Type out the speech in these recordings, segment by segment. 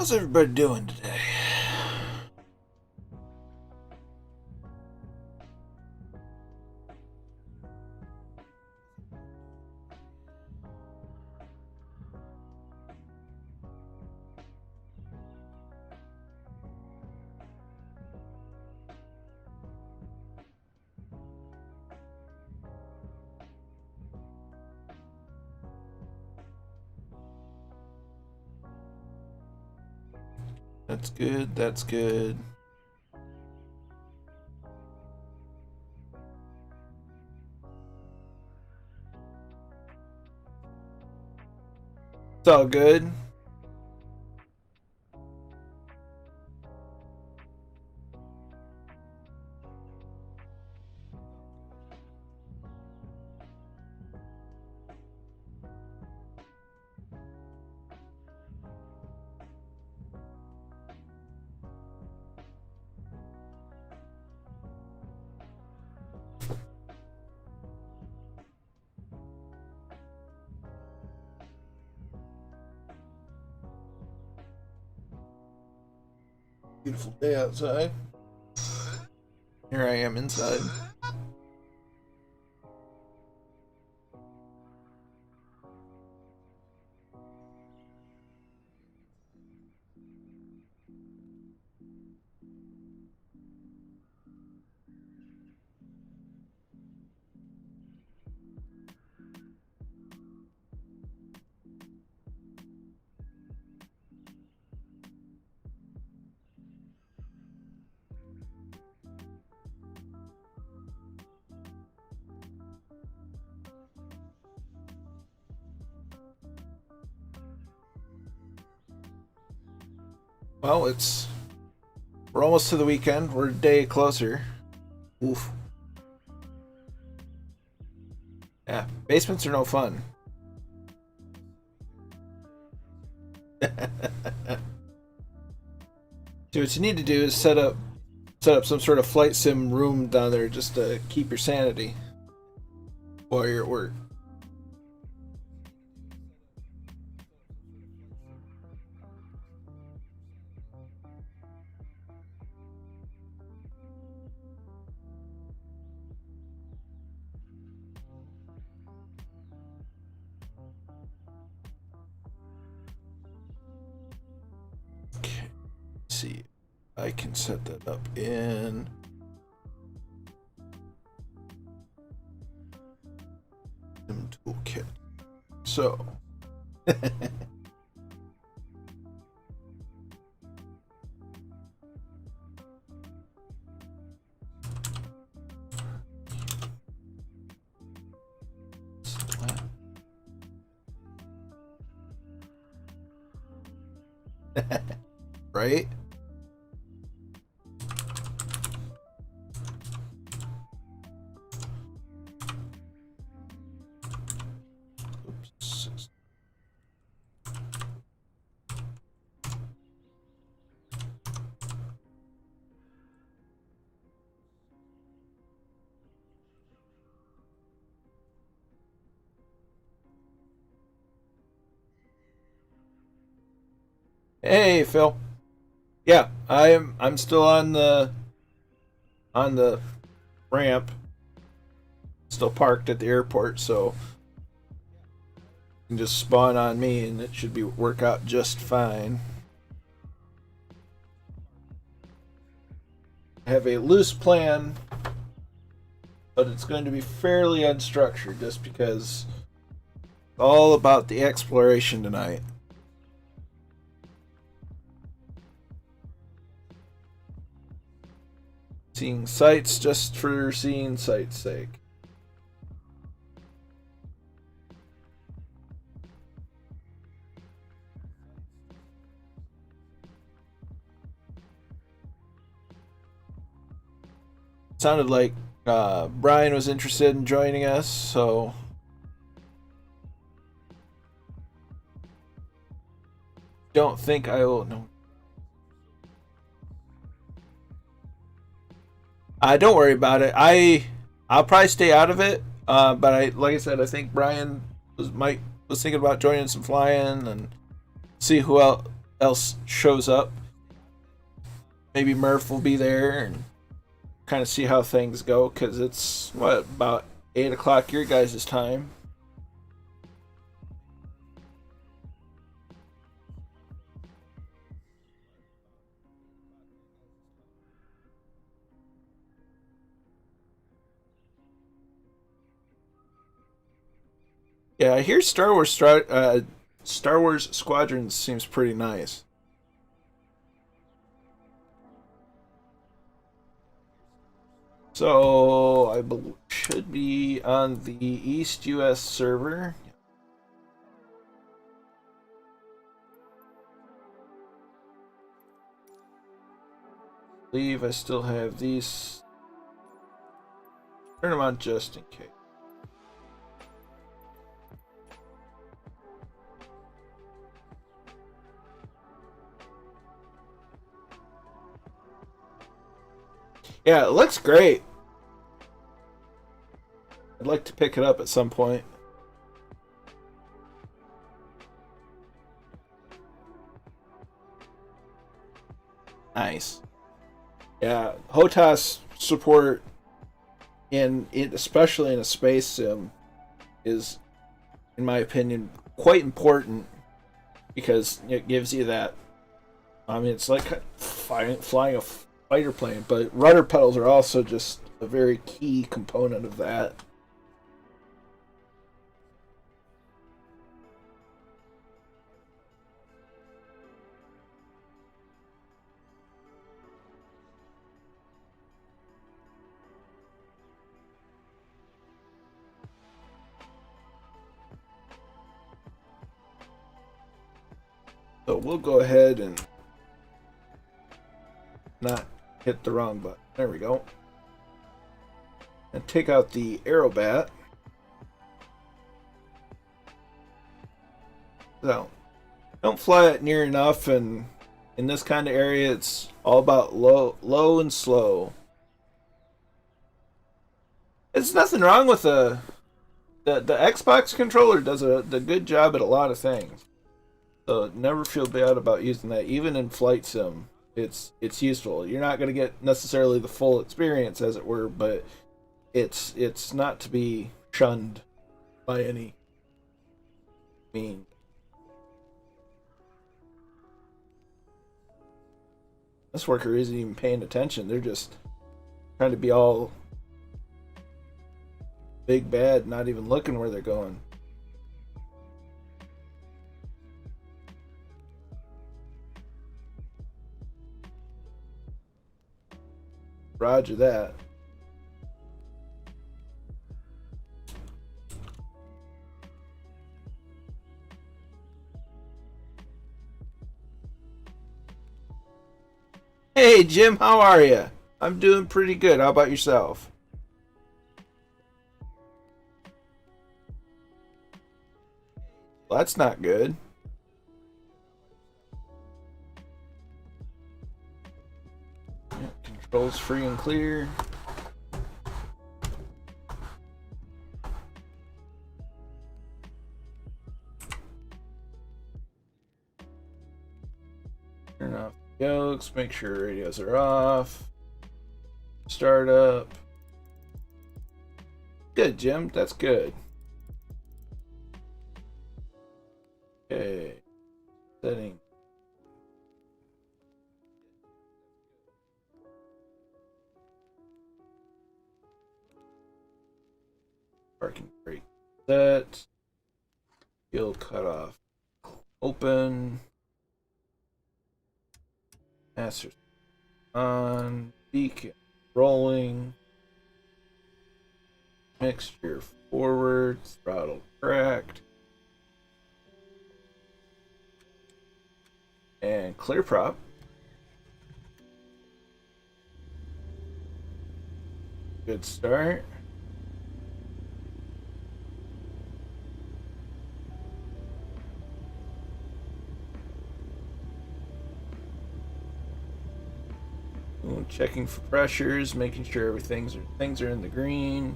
How's everybody doing today? That's good, that's good. It's all good. Beautiful day outside. Here I am inside. Well, we're almost to the weekend. We're a day closer. Oof. Yeah, basements are no fun. So what you need to do is set up some sort of flight sim room down there just to keep your sanity while you're at work. Okay, let's see. I can set that up in toolkit. So right? Oops. Hey, Phil. Yeah, I'm still on the ramp. Still parked at the airport, so you can just spawn on me and it should work out just fine. I have a loose plan, but it's going to be fairly unstructured just because it's all about the exploration tonight. Seeing sights just for seeing sights' sake. Sounded like Brian was interested in joining us, so don't think I will. No. Don't worry about it. I'll probably stay out of it. But like I said, I think Brian was thinking about joining some flying and see who else else shows up. Maybe Murph will be there and kind of see how things go, because it's what, about 8 o'clock your guys' time. Yeah, I hear Star Wars Squadrons seems pretty nice. So I should be on the East US server. I believe I still have these. Turn them on just in case. Yeah, it looks great. I'd like to pick it up at some point. Nice. Yeah, HOTAS support especially in a space sim is, in my opinion, quite important, because it gives you that. I mean, it's like flying a fighter plane, but rudder pedals are also just a very key component of that. So we'll go ahead and not hit the wrong button. There we go. And take out the aerobat. So don't fly it near enough, and in this kind of area it's all about low and slow. There's nothing wrong with the Xbox controller does the good job at a lot of things. So never feel bad about using that. Even in flight sim, it's useful. You're not going to get necessarily the full experience, as it were, but it's not to be shunned by any means. This worker isn't even paying attention. They're just trying to be all big bad, not even looking where they're going. Roger that. Hey Jim, how are you? I'm doing pretty good. How about yourself? Well, that's not good. Yeah, controls free and clear. Turn off the yokes, make sure radios are off. Start up. Good, Jim. That's good. Okay. Setting. Parking brake set. Fuel cutoff. Open. Master on. Beacon rolling. Mixture forward. Throttle cracked. And clear prop. Good start. Ooh, checking for pressures, making sure things are in the green.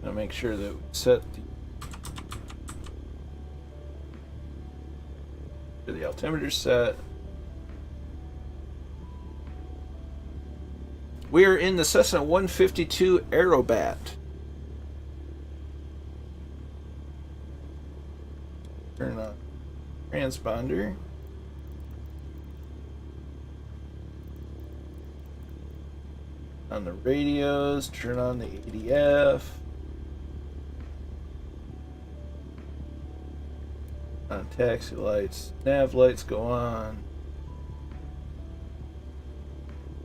Gonna make sure that we set the The altimeter set. We are in the Cessna 152 Aerobat. Turn on transponder. On the radios, turn on the ADF. On taxi lights, nav lights go on.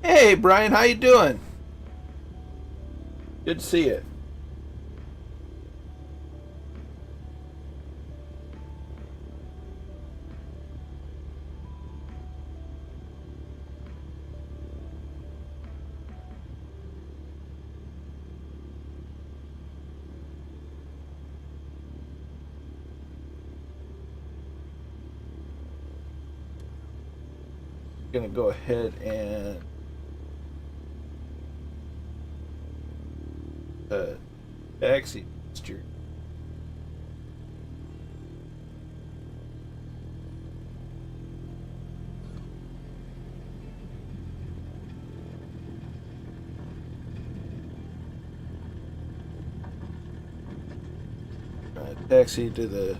Hey Brian, how you doing? Good to see you. Gonna go ahead and taxi steer. Taxi to the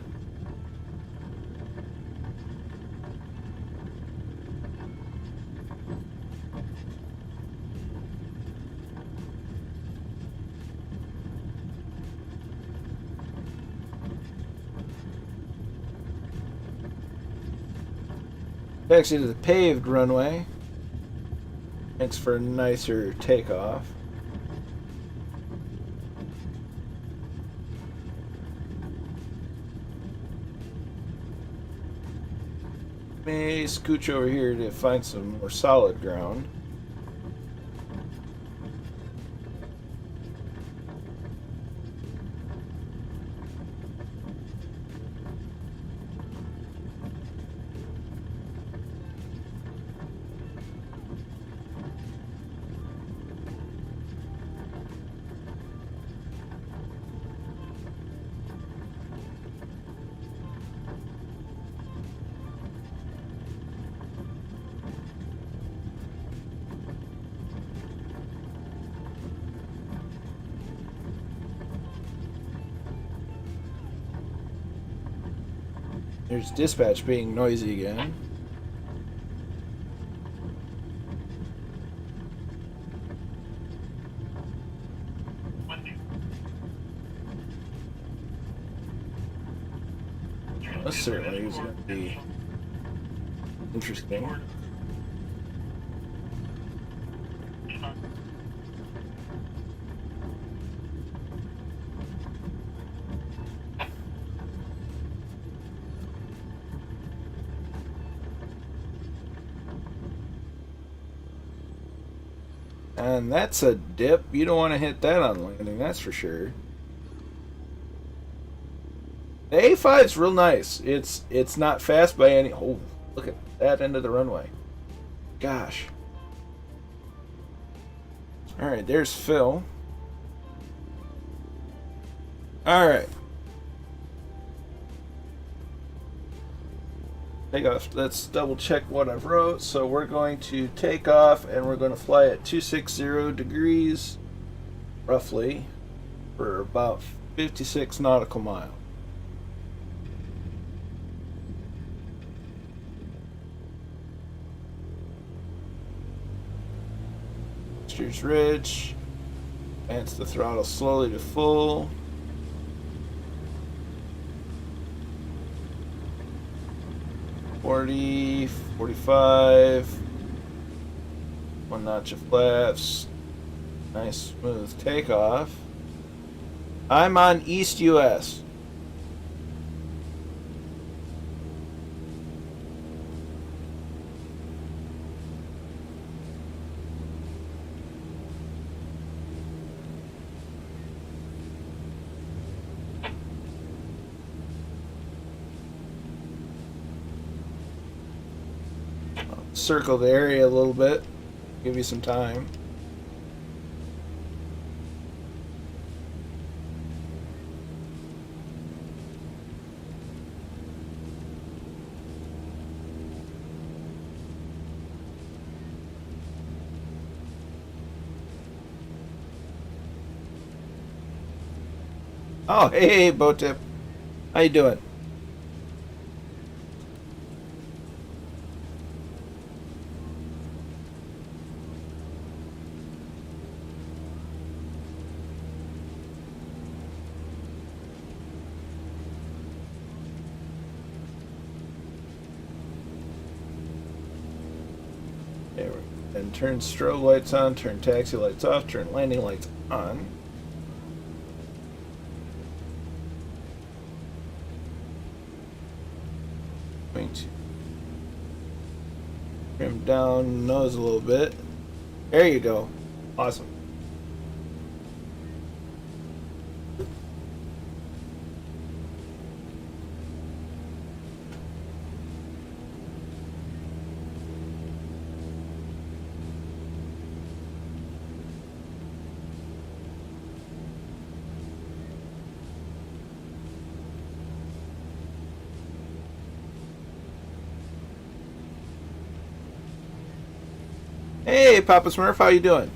paved runway. Thanks for a nicer takeoff. May scooch over here to find some more solid ground. There's dispatch being noisy again. This certainly is going to be interesting. And that's a dip. You don't want to hit that on landing, that's for sure. The A5's real nice. It's not fast by any... Oh, look at that end of the runway. Gosh. Alright, there's Phil. Alright. Take off. Let's double check what I've wrote. So we're going to take off and we're going to fly at 260 degrees roughly for about 56 nautical miles. Steers ridge. Advance the throttle slowly to full. .40, 45, one notch of flaps, nice smooth takeoff. I'm on East US. Circle the area a little bit, give you some time. Oh, hey, Bow Tip. How you doing? There we go. And turn strobe lights on, turn taxi lights off, turn landing lights on. Going to trim down nose a little bit. There you go. Awesome. Hey, Papa Smurf, how you doing?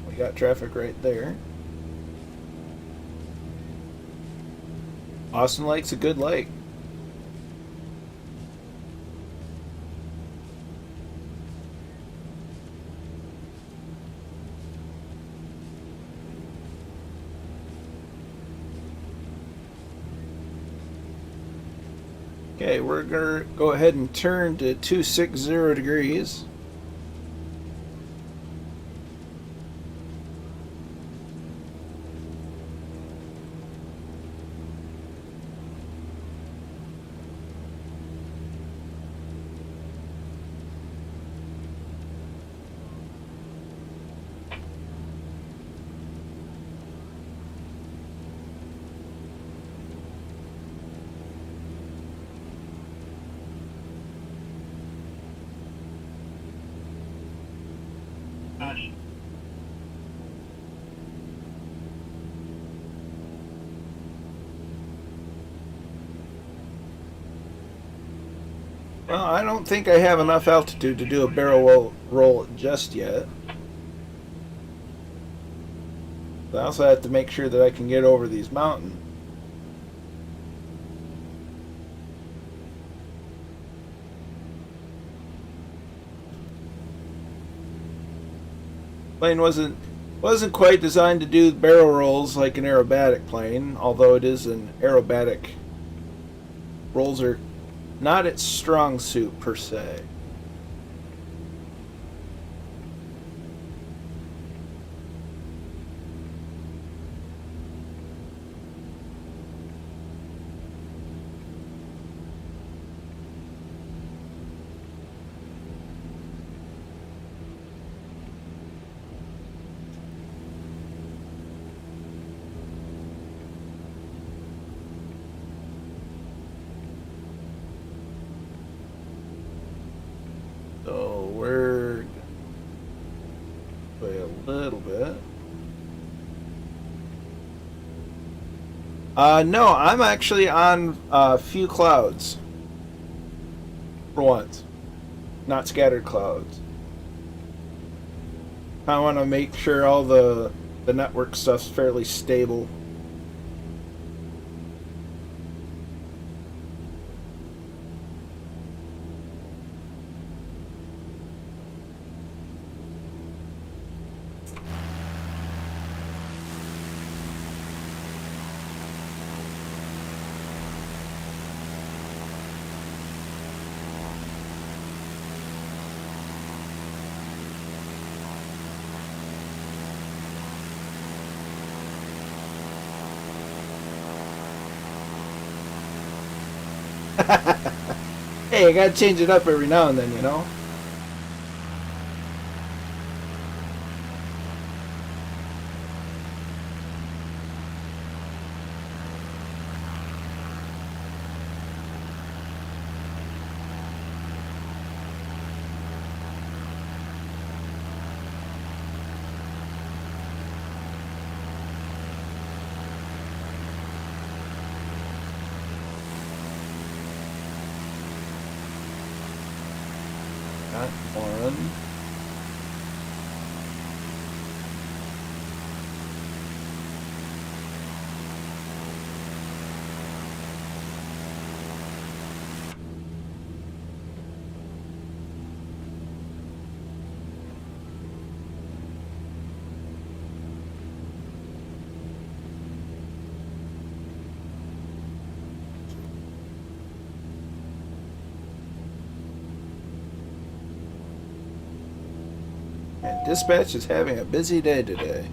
We got traffic right there. Austin Lake's a good lake. Okay, we're gonna go ahead and turn to 260 degrees. Well, I don't think I have enough altitude to do a barrel roll just yet. I also have to make sure that I can get over these mountains. Plane wasn't quite designed to do barrel rolls like an aerobatic plane, although it is an aerobatic. Rolls are not its strong suit per se. So we're play a little bit. No, I'm actually on a few clouds for once, not scattered clouds. I want to make sure all the network stuff's fairly stable. Hey, I gotta change it up every now and then, you know? Not one. And dispatch is having a busy day today.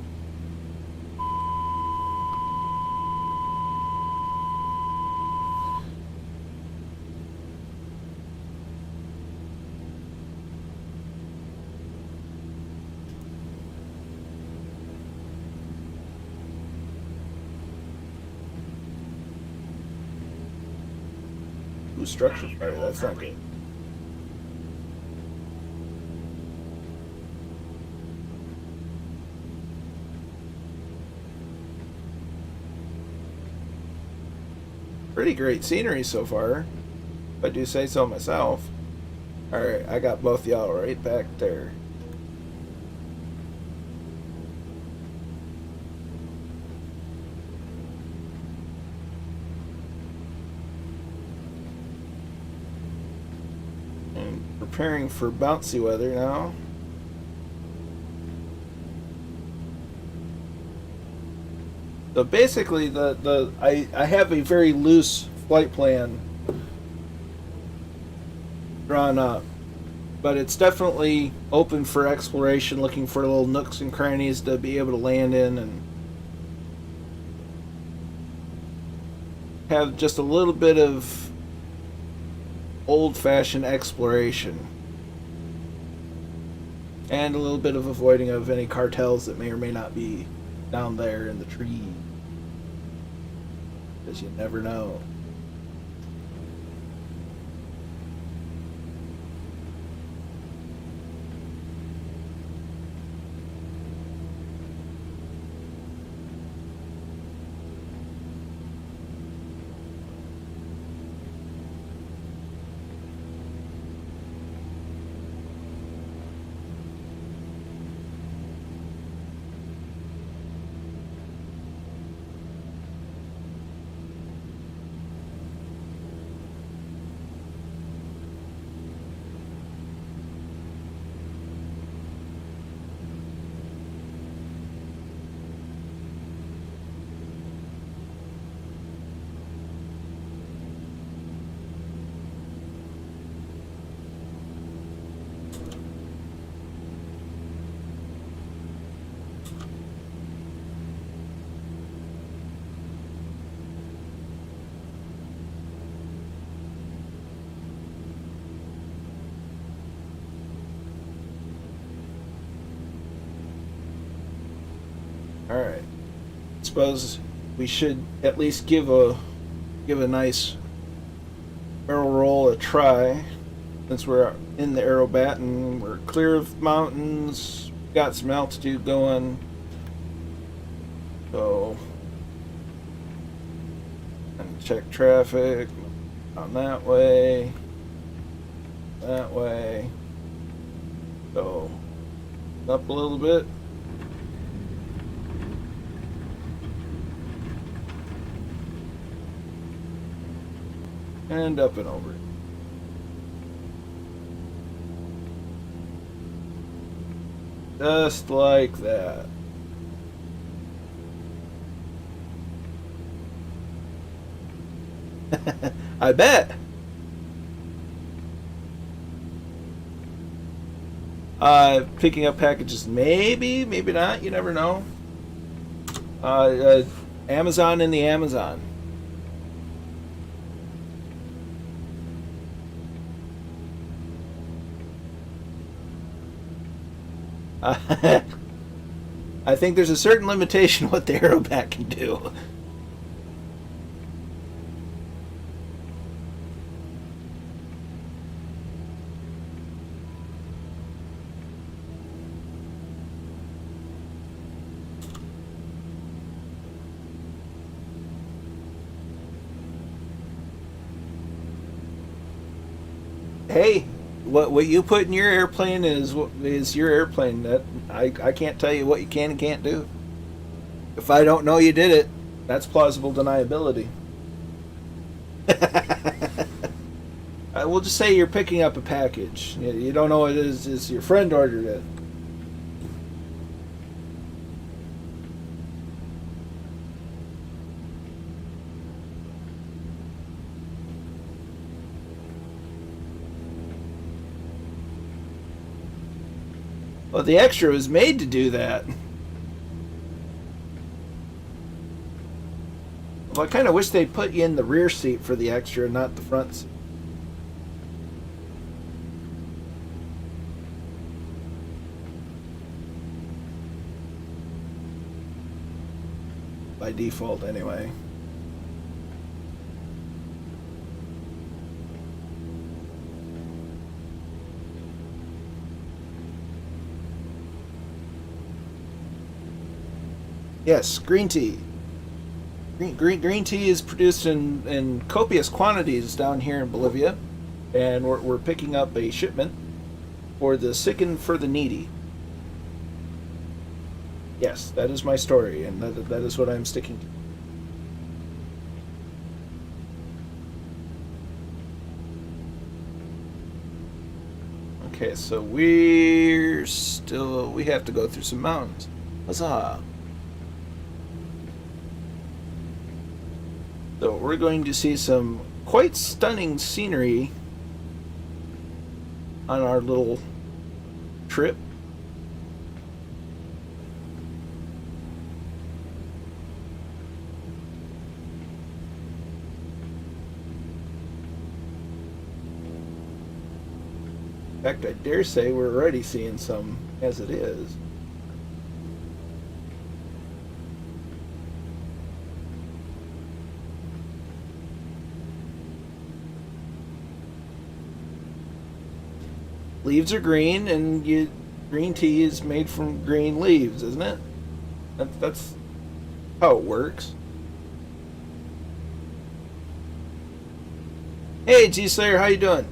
Ooh, structure fire, that's not good. Pretty great scenery so far, if I do say so myself. Alright, I got both y'all right back there. And preparing for bouncy weather now. So basically, I have a very loose flight plan drawn up, but it's definitely open for exploration, looking for little nooks and crannies to be able to land in and have just a little bit of old-fashioned exploration and a little bit of avoiding of any cartels that may or may not be down there in the trees, because you never know. All right. Suppose we should at least give a nice barrel roll a try, since we're in the aerobat and we're clear of mountains, got some altitude going. So, and check traffic on that way. So, up a little bit. And up and over. Just like that. I bet. Picking up packages, maybe, maybe not. You never know. Amazon in the Amazon. I think there's a certain limitation what the aerobat can do. Hey, what you put in your airplane is your airplane. That I can't tell you what you can and can't do. If I don't know you did it, that's plausible deniability. We'll just say you're picking up a package. You don't know what it is your friend ordered it. Well, the extra was made to do that. Well, I kind of wish they'd put you in the rear seat for the extra, not the front seat. By default, anyway. Yes, green tea. Green tea is produced in copious quantities down here in Bolivia, and we're picking up a shipment for the sick and for the needy. Yes, that is my story, and that is what I'm sticking to. Okay, so we have to go through some mountains. Huzzah! So we're going to see some quite stunning scenery on our little trip. In fact, I dare say we're already seeing some as it is. Leaves are green, and green tea is made from green leaves, isn't it? That's how it works. Hey, G Slayer, how you doing?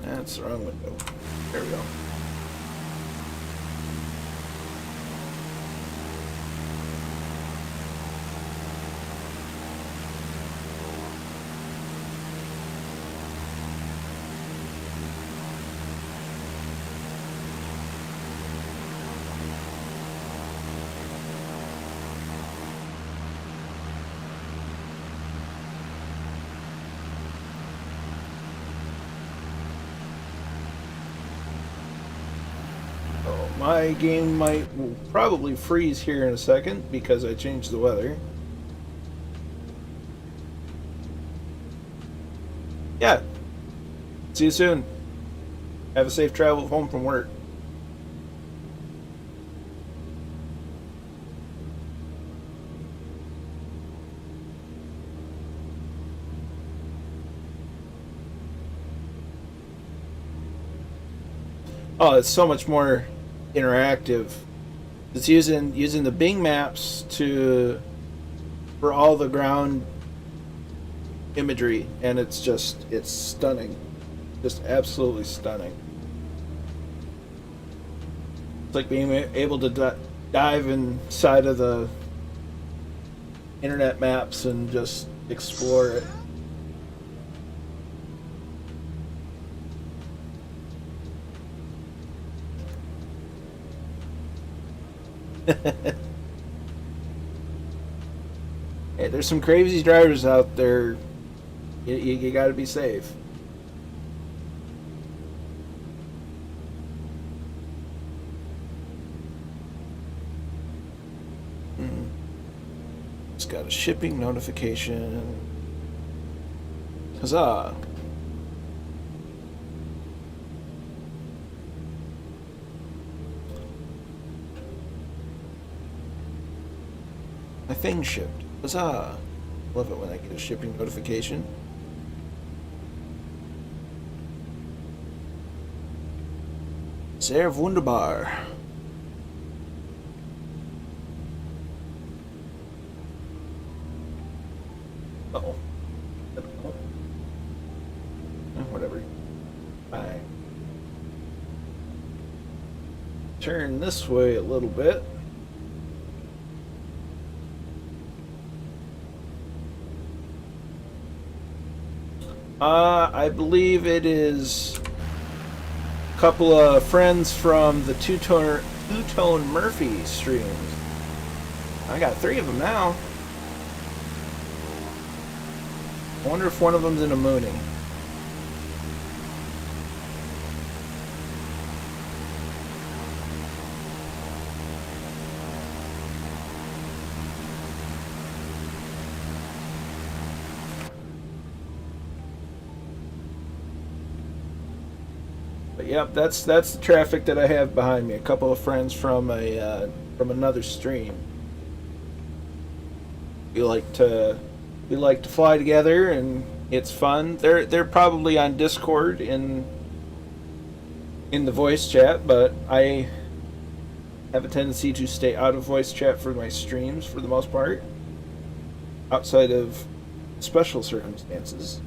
That's the wrong window. There we go. My game will probably freeze here in a second because I changed the weather. Yeah. See you soon. Have a safe travel home from work. Oh, it's so much more interactive. It's using the Bing maps for all the ground imagery, and it's stunning, just absolutely stunning. It's like being able to dive inside of the internet maps and just explore it. Hey, there's some crazy drivers out there. You got to be safe. Just got a shipping notification. Huzzah! My thing shipped. Huzzah! Love it when I get a shipping notification. Sehr wunderbar. Uh-oh. Whatever. Fine. Turn this way a little bit. I believe it is a couple of friends from the Two-Tone Murphy streams. I got 3 of them now. I wonder if one of them's in a Moonie. But yep, that's the traffic that I have behind me. A couple of friends from another stream. We like to fly together, and it's fun. They're probably on Discord in the voice chat, but I have a tendency to stay out of voice chat for my streams for the most part, outside of special circumstances.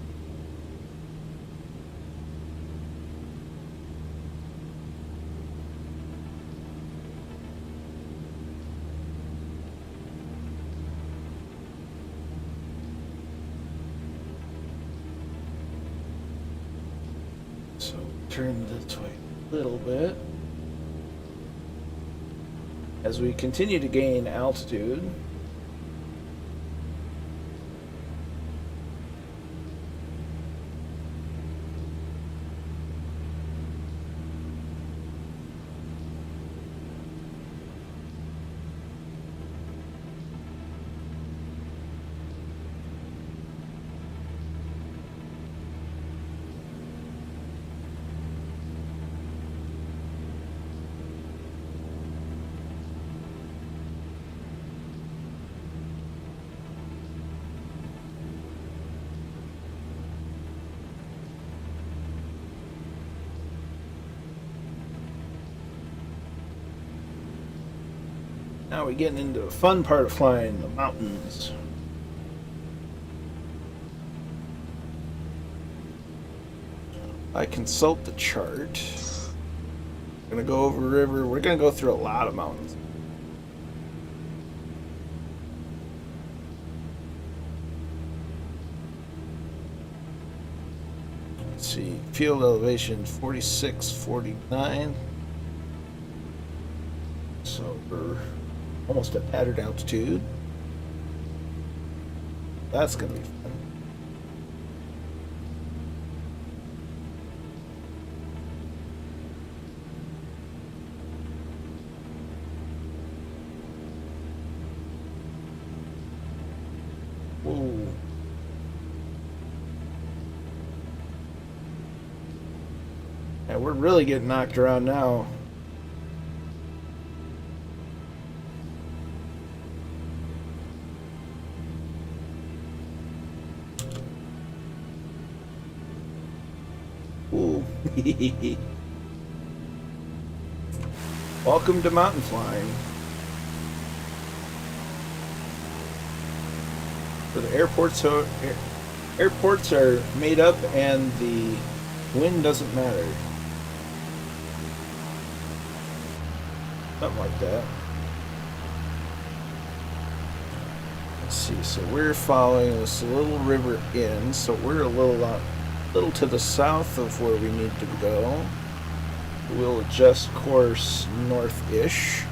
Turn this way a little bit as we continue to gain altitude. Now we're getting into the fun part of flying, the mountains. I consult the chart. I'm gonna go over a river. We're gonna go through a lot of mountains. Let's see, field elevation 4649. So we're almost at pattern altitude. That's gonna be fun. Whoa. And we're really getting knocked around now. Welcome to mountain flying. So the airports are made up, and the wind doesn't matter. Something like that. Let's see. So we're following this little river in. So we're a little to the south of where we need to go. We'll adjust course north-ish.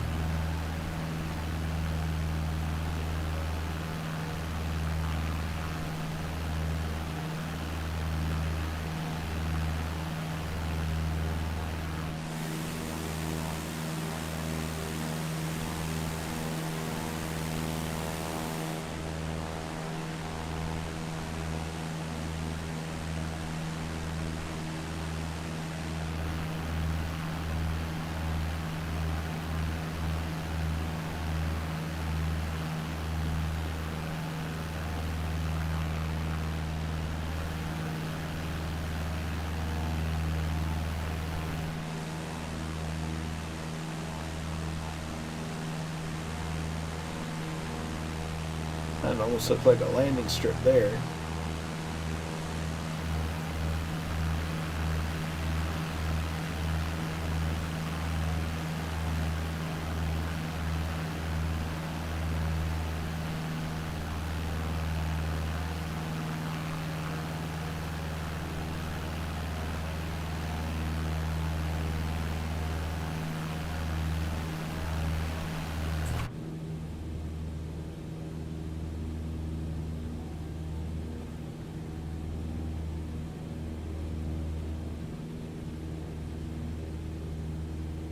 That almost looked like a landing strip there.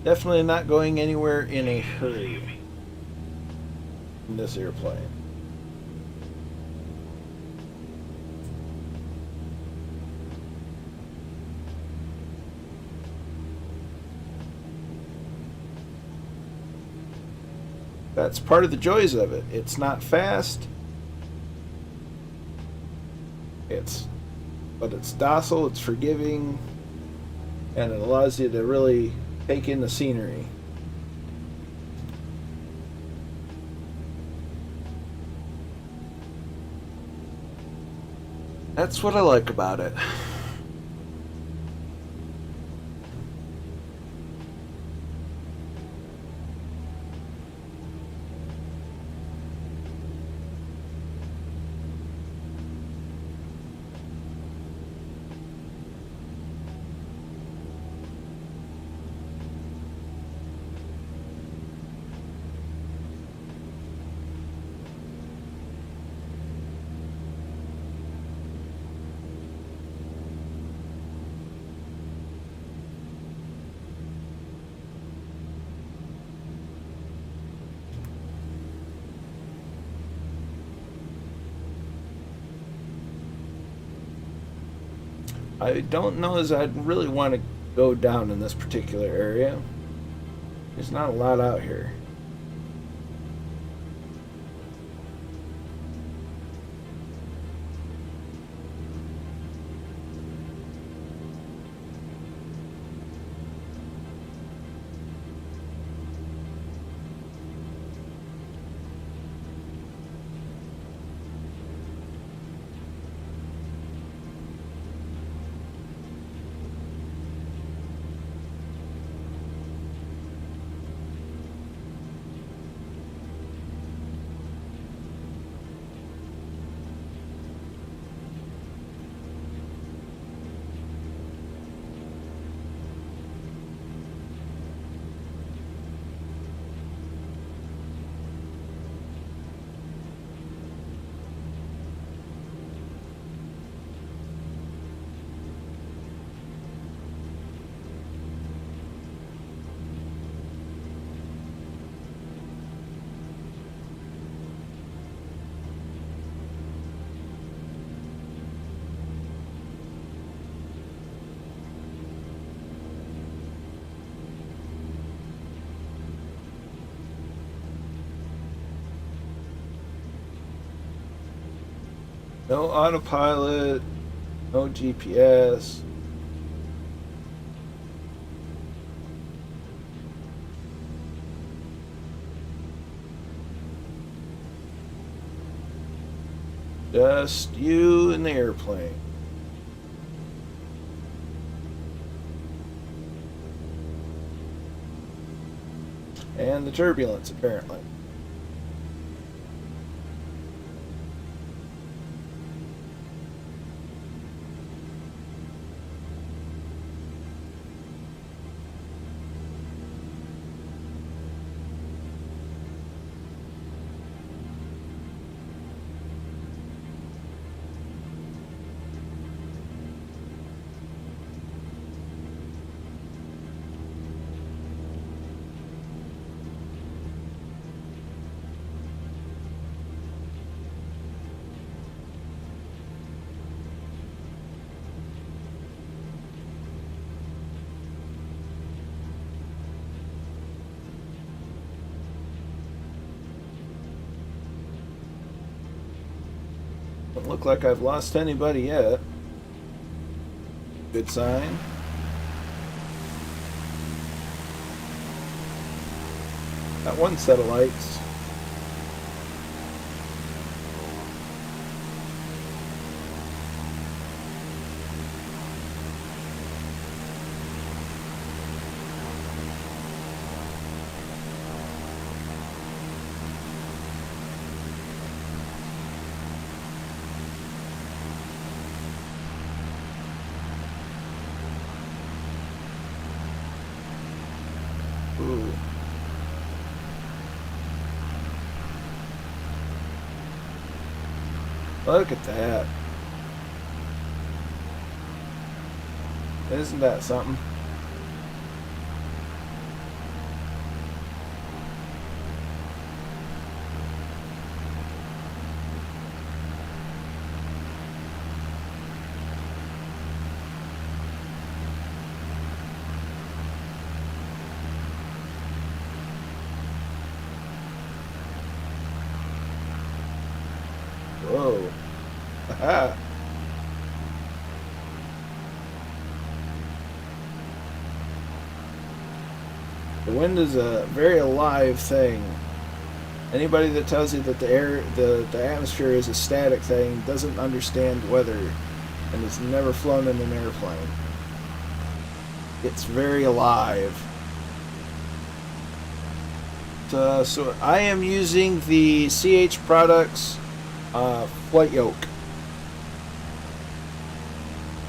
Definitely not going anywhere in a hurry in this airplane. That's part of the joys of it. It's not fast. But it's docile, it's forgiving, and it allows you to really take in the scenery. That's what I like about it. I don't know as I'd really want to go down in this particular area. There's not a lot out here. No autopilot, no GPS. Just you and the airplane. And the turbulence, apparently. Don't look like I've lost anybody yet. Good sign. Got one set of lights. Ooh. Look at that. Isn't that something? Whoa. Aha. The wind is a very alive thing. Anybody that tells you that the atmosphere is a static thing doesn't understand weather and has never flown in an airplane. It's very alive. So I am using the CH Products flight yoke.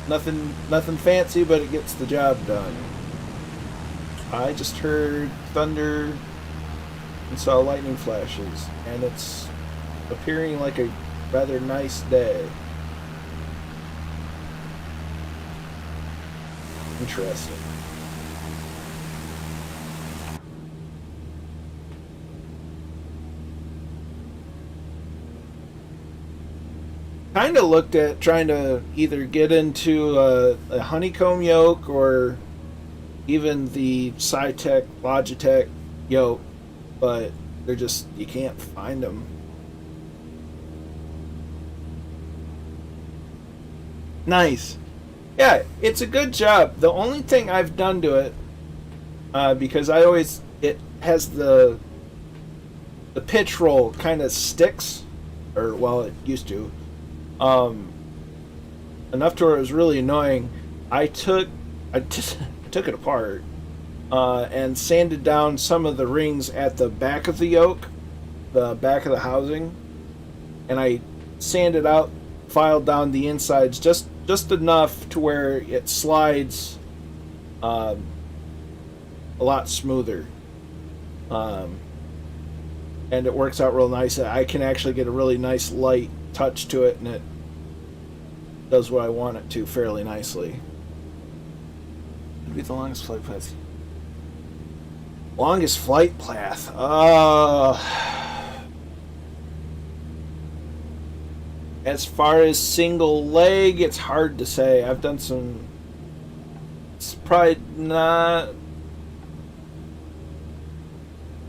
Nothing fancy, but it gets the job done. I just heard thunder and saw lightning flashes, and it's appearing like a rather nice day. Interesting. Kind of looked at trying to either get into a honeycomb yoke or even the Sci-Tech Logitech yoke, but they're just, you can't find them. Nice. Yeah, it's a good job. The only thing I've done to it, because it has the pitch roll kind of sticks, or well, it used to, enough to where it was really annoying. I just took it apart and sanded down some of the rings at the back of the yoke, the back of the housing, and I sanded out, filed down the insides just enough to where it slides a lot smoother, and it works out real nice. I can actually get a really nice light touch to it, and it does what I want it to fairly nicely. It'd be the longest flight path. Longest flight path. As far as single leg, it's hard to say. I've done some. It's probably not.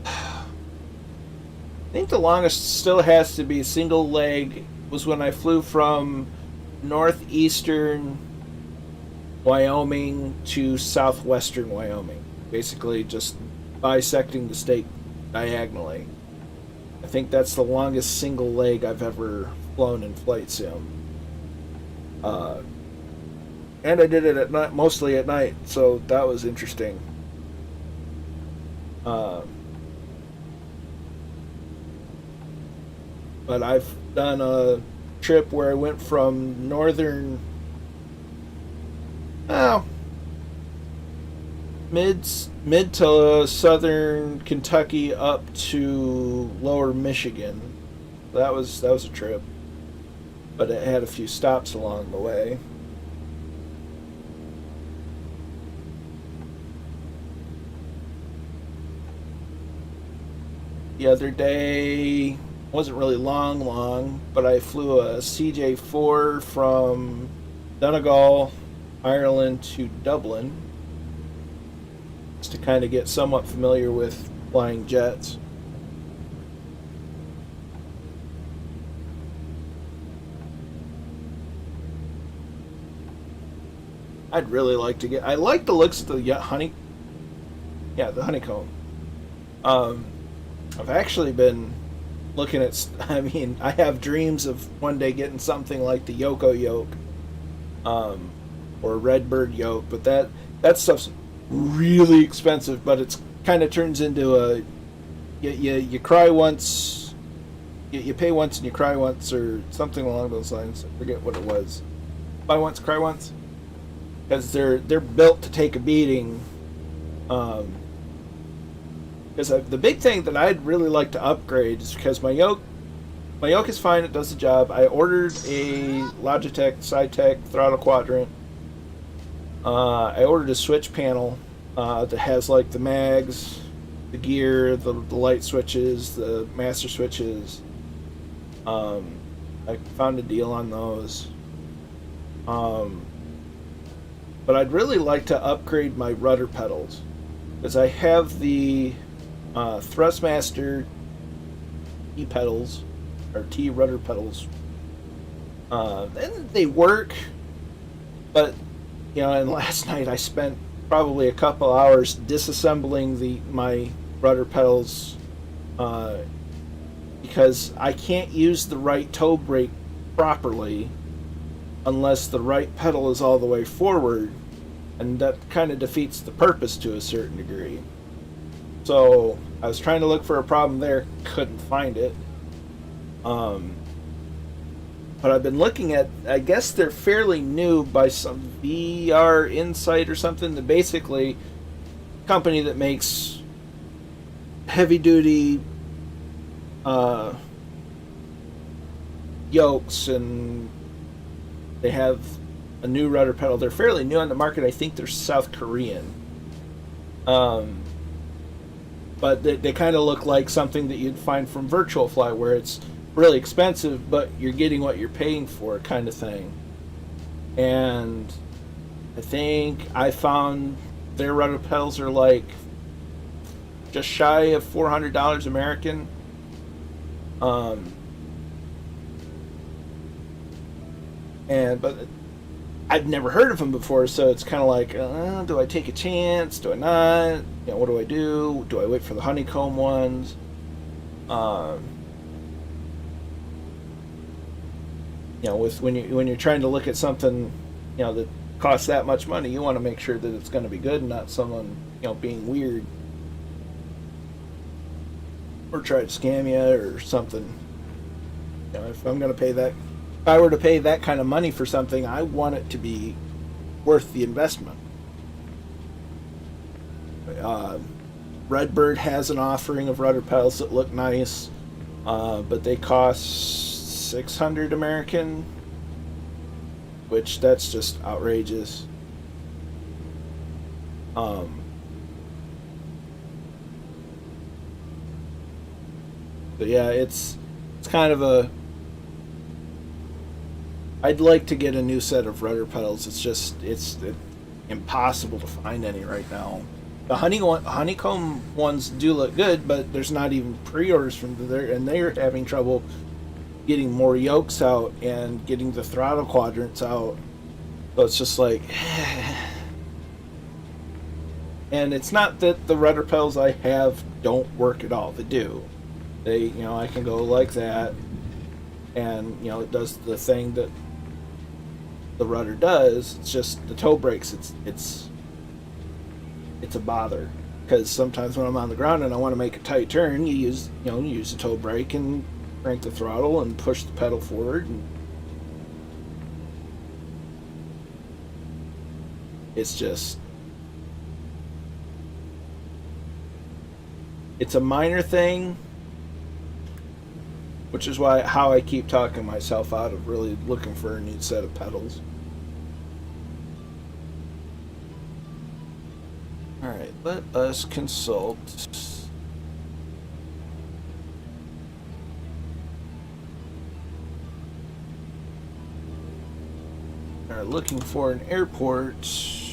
I think the longest still has to be single leg. Was when I flew from northeastern Wyoming to southwestern Wyoming. Basically, just bisecting the state diagonally. I think that's the longest single leg I've ever flown in flight sim. And I did it at night, mostly at night, so that was interesting. But I've done a trip where I went from northern, mid to southern Kentucky up to lower Michigan. That was a trip, but it had a few stops along the way. The other day wasn't really long, but I flew a CJ4 from Donegal, Ireland to Dublin, just to kind of get somewhat familiar with flying jets. I'd really like to get. I like the looks of the the honeycomb. I've actually been looking at. I mean, I have dreams of one day getting something like the Yoko yoke, or Redbird yoke, but that stuff's really expensive. But it's kind of turns into a you cry once, you pay once and you cry once, or something along those lines. I forget what it was. Buy once, cry once, because they're built to take a beating. because the big thing that I'd really like to upgrade is because my yoke is fine, it does the job. I ordered a Logitech SideTech throttle quadrant. I ordered a switch panel that has like the mags, the gear, the light switches, the master switches. I found a deal on those. But I'd really like to upgrade my rudder pedals because I have the Thrustmaster T pedals or T rudder pedals, and they work. But and last night I spent probably a couple hours disassembling my rudder pedals because I can't use the right toe brake properly unless the right pedal is all the way forward, and that kind of defeats the purpose to a certain degree. So I was trying to look for a problem there, couldn't find it. But I've been looking at, I guess they're fairly new by some VR Insight or something. They're basically a company that makes heavy duty yokes, and they have a new rudder pedal. They're fairly new on the market. I think they're South Korean. But they kind of look like something that you'd find from Virtual Fly, where it's really expensive, but you're getting what you're paying for, kind of thing. And I think I found their rudder pedals are like just shy of $400 American. But I've never heard of them before, so it's kind of like, do I take a chance? Do I not? What do I do? Do I wait for the honeycomb ones? With when you're trying to look at something, that costs that much money, you want to make sure that it's going to be good and not someone, being weird or try to scam you or something. If I'm going to pay that, if I were to pay that kind of money for something, I want it to be worth the investment. Redbird has an offering of rudder pedals that look nice, but they cost $600 American, which that's just outrageous. But yeah, it's kind of a. I'd like to get a new set of rudder pedals. It's impossible to find any right now. The honeycomb ones do look good, but there's not even pre-orders from there, and they're having trouble getting more yokes out and getting the throttle quadrants out. So it's just like, and it's not that the rudder pedals I have don't work at all. They do. They, I can go like that, and it does the thing that the rudder does. It's just the toe brakes. It's a bother, because sometimes when I'm on the ground and I want to make a tight turn, you use the toe brake and crank the throttle and push the pedal forward, and it's a minor thing, which is how I keep talking myself out of really looking for a new set of pedals. Alright, let us consult. Are looking for an airport-ish.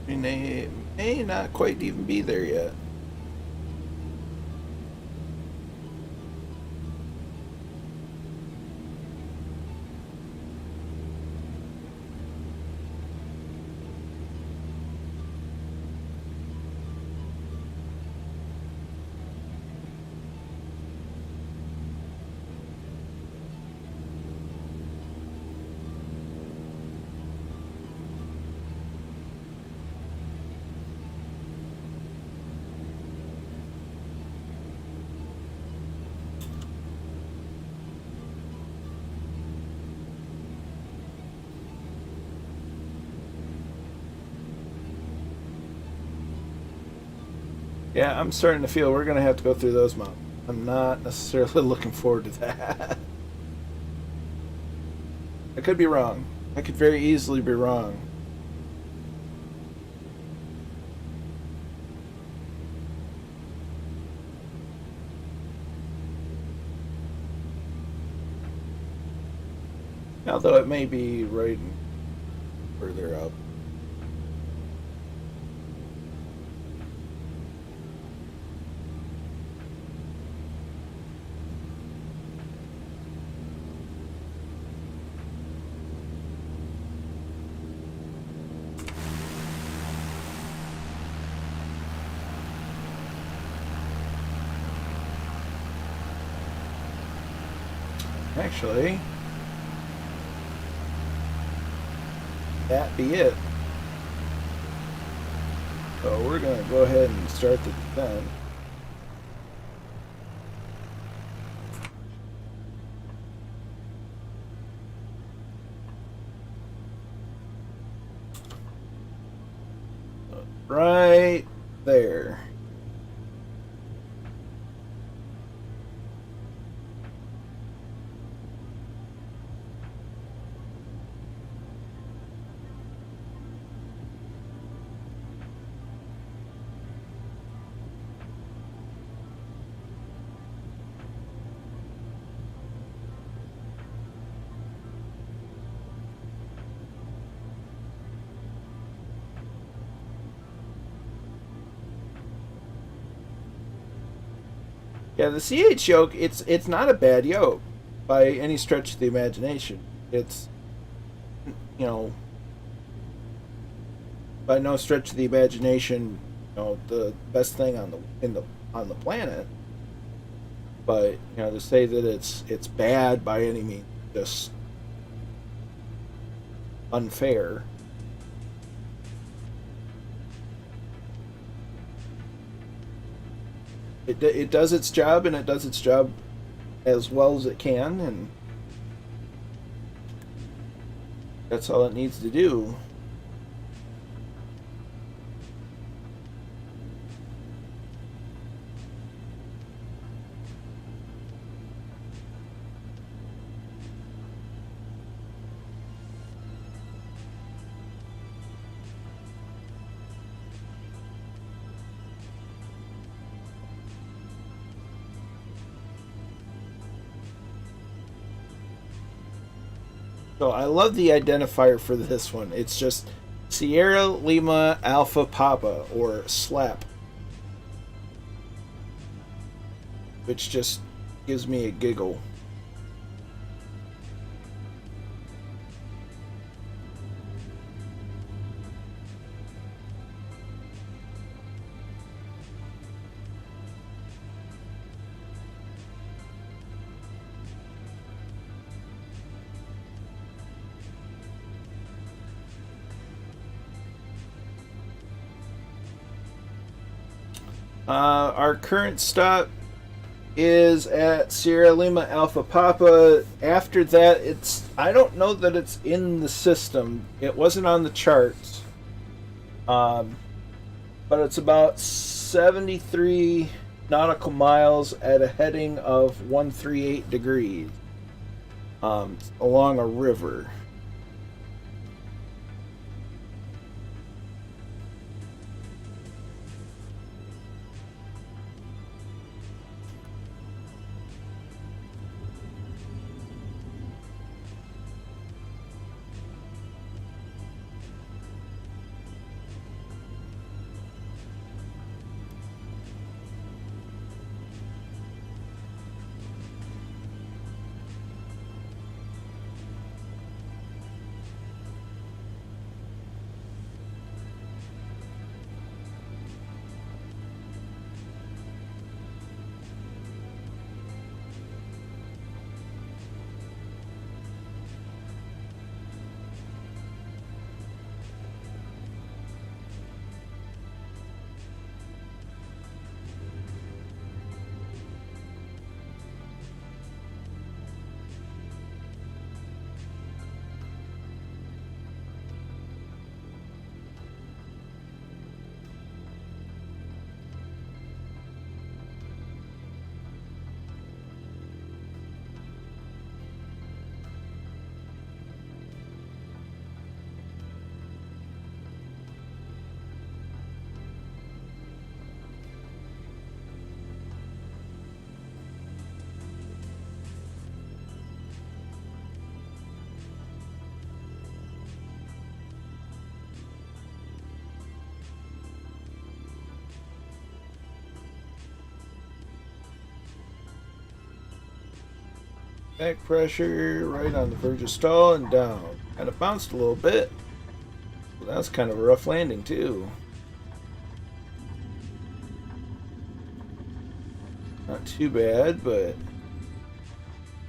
And they may not quite even be there yet. Yeah, I'm starting to feel we're going to have to go through those mountains. I'm not necessarily looking forward to that. I could be wrong. I could very easily be wrong. Although it may be right further up. Actually, that be it. So we're going to go ahead and start the descent. Right there. Yeah, the CH yoke, it's not a bad yoke by any stretch of the imagination. It's, you know, by no stretch of the imagination, the best thing on the planet. But to say that it's bad by any means, just unfair. It does its job, and it does its job as well as it can, and that's all it needs to do. So I love the identifier for this one. It's just Sierra Lima Alpha Papa, or SLAP, which just gives me a giggle. Our current stop is at Sierra Lima Alpha Papa. After that, I don't know that it's in the system. It wasn't on the charts. Um, but it's about 73 nautical miles at a heading of 138 degrees along a river. Back pressure right on the verge of stall and down. Kind of bounced a little bit. So that's kind of a rough landing too. Not too bad, but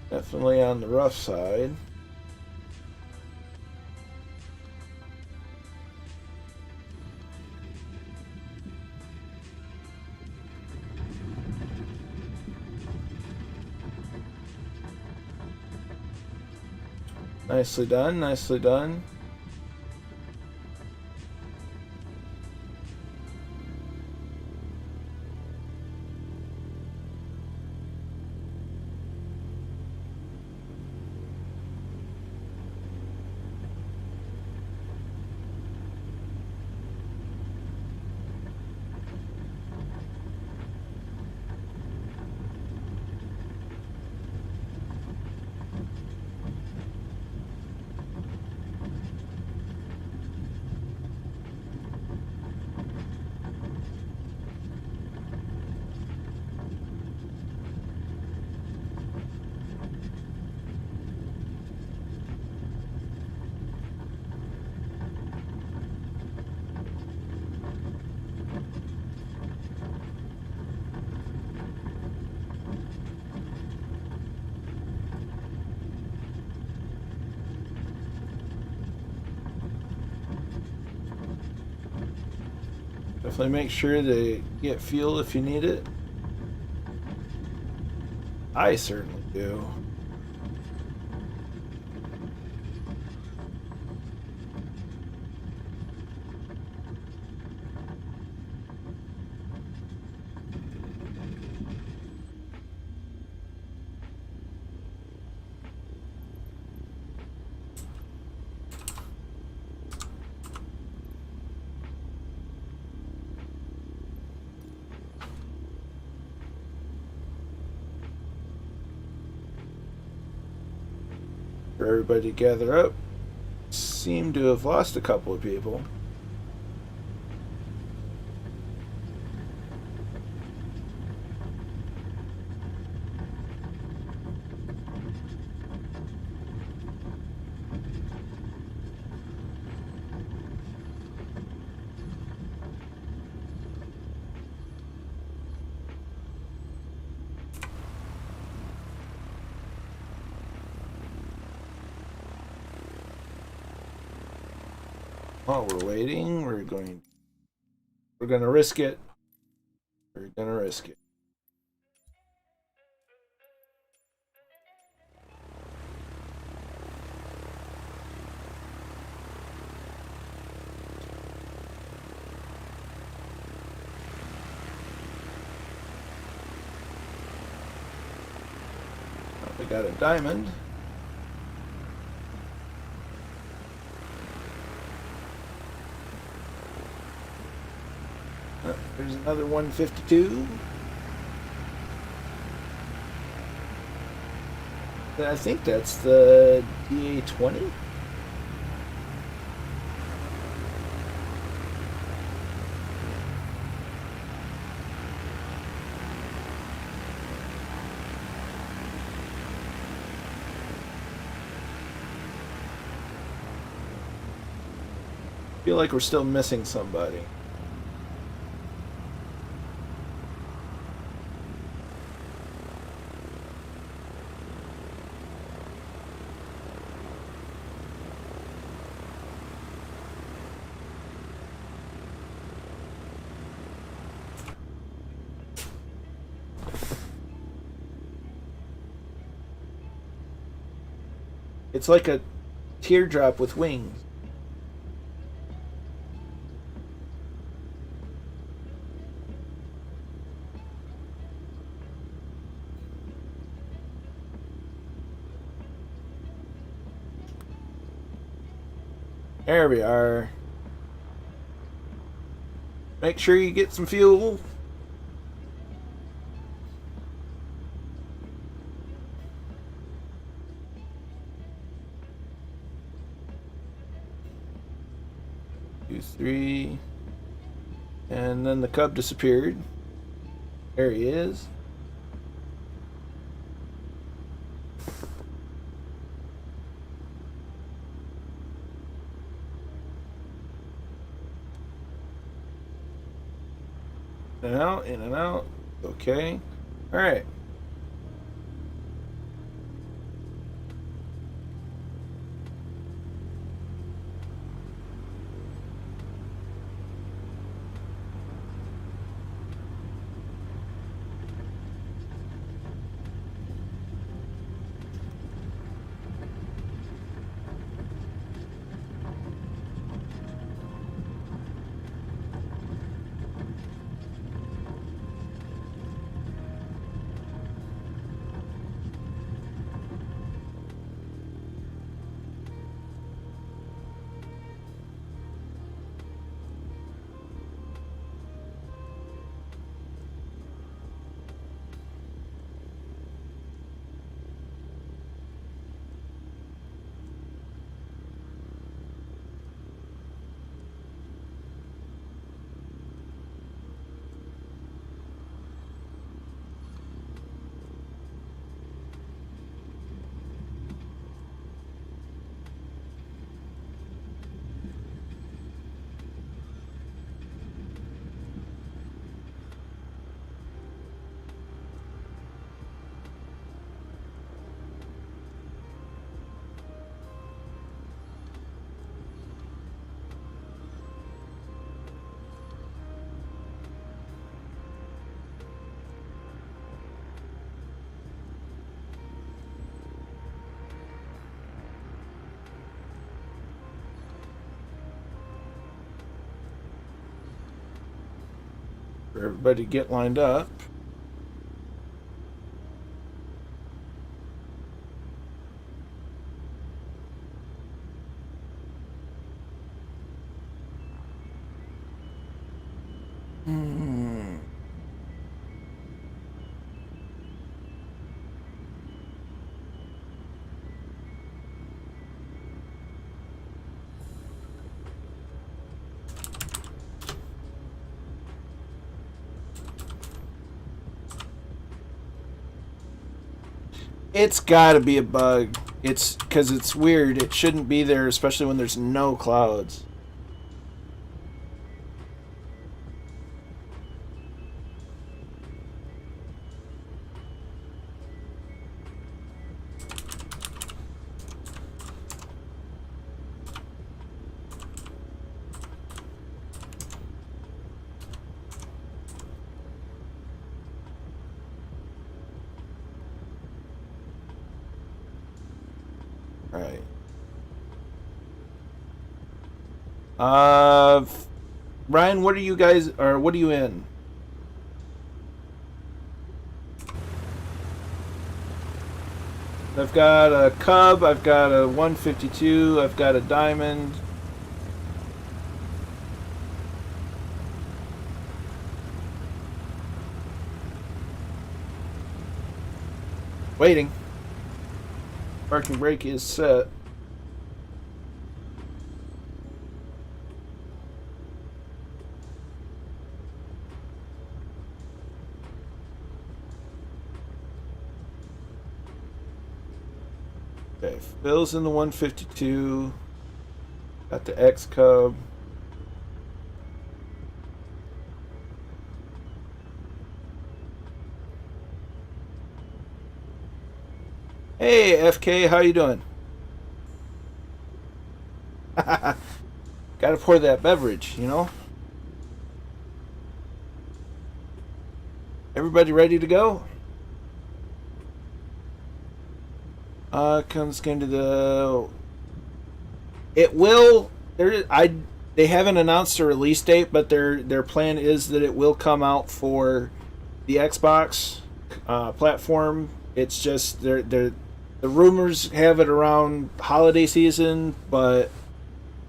definitely on the rough side. Nicely done, nicely done. Definitely make sure to get fuel if you need it. I certainly do. For everybody to gather up. Seem to have lost a couple of people. While we're waiting, we're gonna risk it. We're gonna risk it. We got a diamond. There's another 152. I think that's the DA-20. I feel like we're still missing somebody. It's like a teardrop with wings. There we are. Make sure you get some fuel. Two, three. And then the cub disappeared. There he is. In and out, in and out. Okay. All right. For everybody to get lined up. It's got to be a bug. It's because it's weird. It shouldn't be there, especially when there's no clouds. Right. Uh, Ryan, what are you guys, or what are you in? I've got a Cub, I've got a 152, I've got a Diamond. Waiting. Parking brake is set. Okay, Phil's in the 152. Got the X Cub. Hey FK, how you doing? Gotta pour that beverage, you know? Everybody ready to go? Comes into the. It will. They haven't announced a release date, but their plan is that it will come out for the Xbox platform. It's just the rumors have it around holiday season, but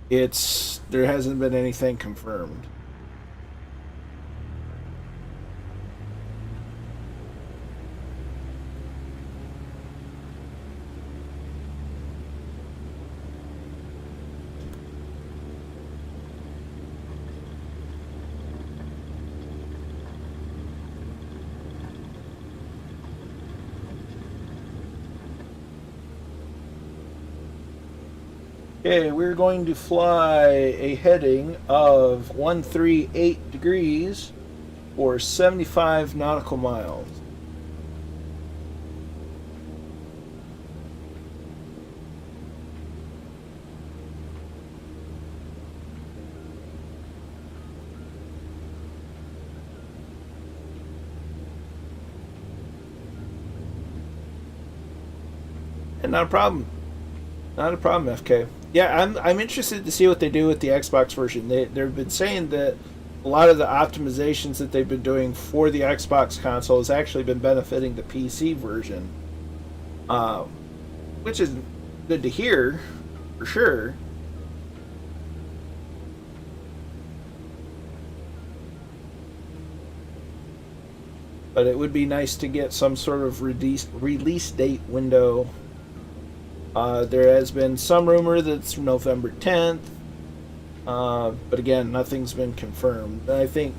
there hasn't been anything confirmed. Okay, we're going to fly a heading of 138 degrees. for 75 nautical miles. And not a problem. Not a problem, FK. Yeah, I'm interested to see what they do with the Xbox version. They've been saying that a lot of the optimizations that they've been doing for the Xbox console has actually been benefiting the PC version, which is good to hear, for sure. But it would be nice to get some sort of release date window. There has been some rumor that it's November 10th, but again, nothing's been confirmed. And I think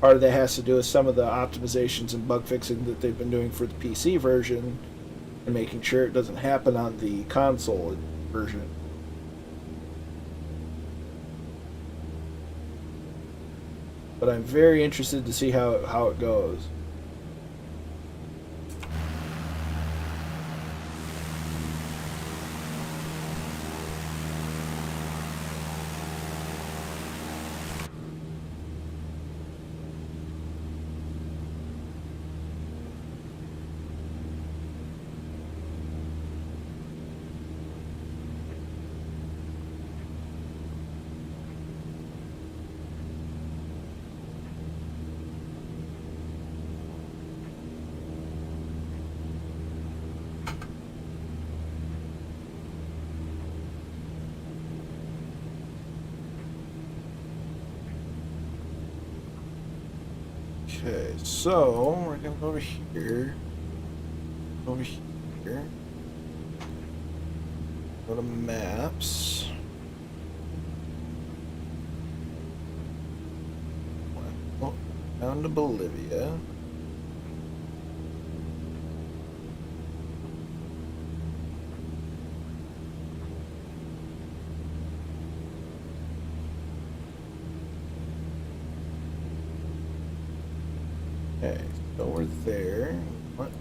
part of that has to do with some of the optimizations and bug fixing that they've been doing for the PC version and making sure it doesn't happen on the console version. But I'm very interested to see how it goes. Okay, so we're gonna go over here. Over here. Go to maps. Down to Bolivia. Okay, so we're there. What?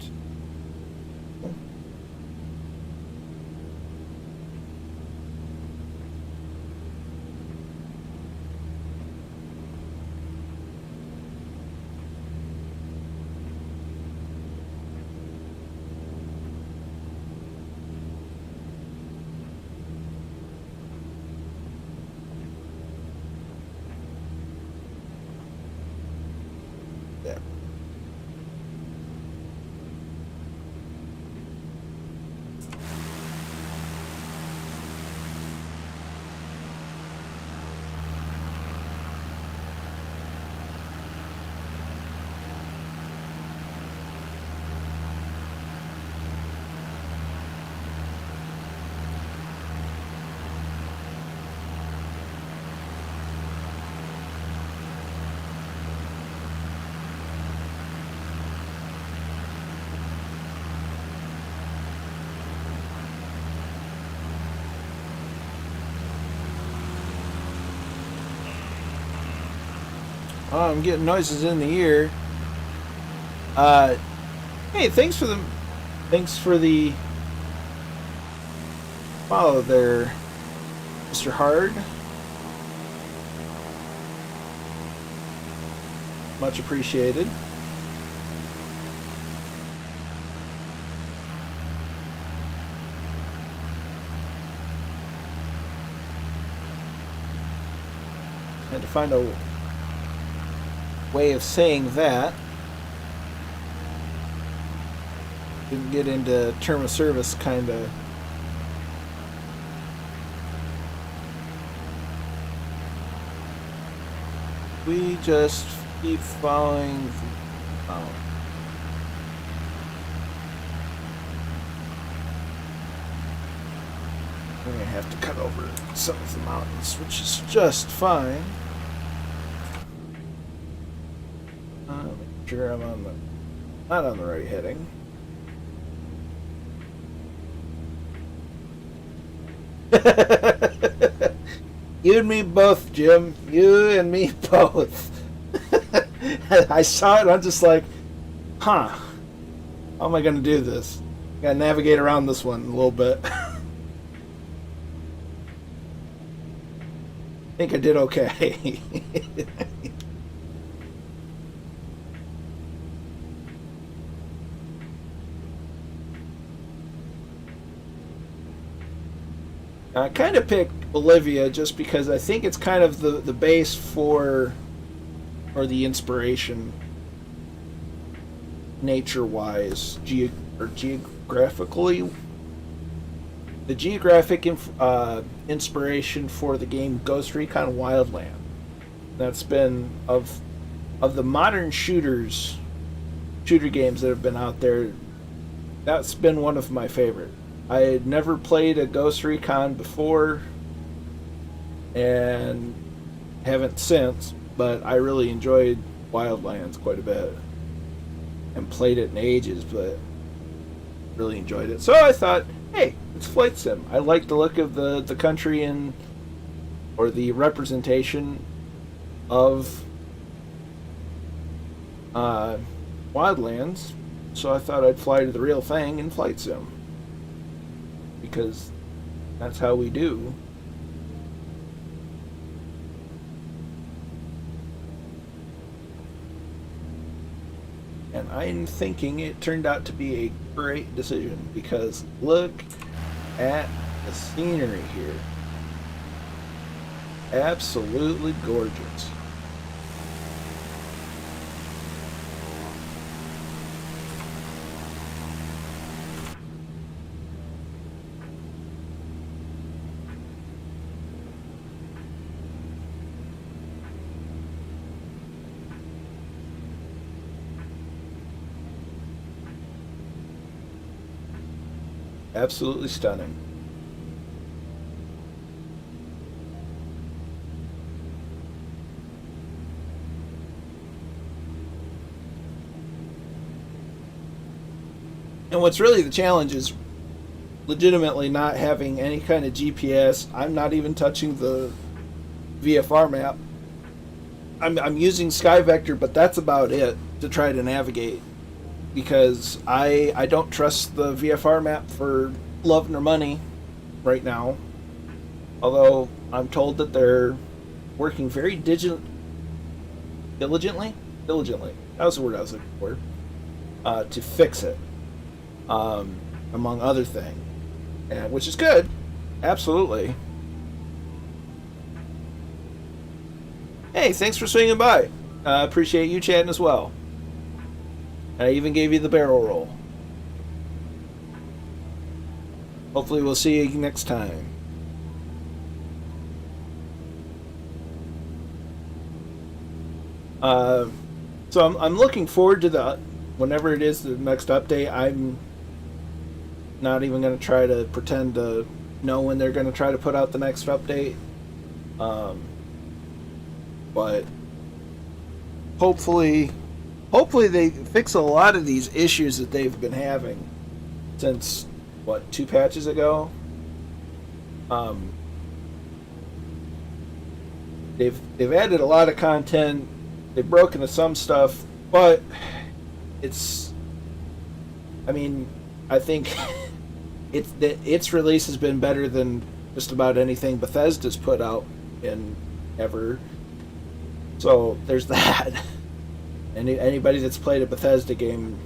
Yeah. Oh, I'm getting noises in the ear. Hey, thanks for the follow there, Mr. Hard. Much appreciated. Had to find a way of saying that. Didn't get into term of service kind of. We just keep following the mountain. We're gonna have to cut over some of the mountains, which is just fine. Make sure I'm not on the right heading. You and me both, Jim. You and me both. I saw it and I'm just like, huh, how am I going to do this? Gotta navigate around this one a little bit. I think I did okay. I kind of picked Bolivia just because I think it's kind of the base for, or the inspiration, nature-wise, or geographically, the geographic inspiration for the game Ghost Recon Wildland. That's been of the modern shooter games that have been out there. That's been one of my favorite. I had never played a Ghost Recon before, and haven't since, but I really enjoyed Wildlands quite a bit. And played it in ages, but really enjoyed it. So I thought, hey, it's flight sim. I like the look of the country and or the representation of Wildlands. So I thought I'd fly to the real thing in flight sim, because that's how we do. And I'm thinking it turned out to be a great decision, because look at the scenery here. Absolutely gorgeous. Absolutely stunning. And what's really the challenge is legitimately not having any kind of GPS. I'm not even touching the VFR map. I'm using Sky Vector, but that's about it to try to navigate, because I don't trust the VFR map for love nor money right now. Although I'm told that they're working very diligently. That was the word I was looking for. To fix it, among other things, and which is good, absolutely. Hey, thanks for swinging by. Appreciate you chatting as well. I even gave you the barrel roll. Hopefully we'll see you next time. So I'm looking forward to the whenever it is the next update. I'm not even going to try to pretend to know when they're going to try to put out the next update. But hopefully they fix a lot of these issues that they've been having since, what, 2 patches ago. They've added a lot of content. They've broken to some stuff, but I think its release has been better than just about anything Bethesda's put out in ever. So there's that. Anybody that's played a Bethesda game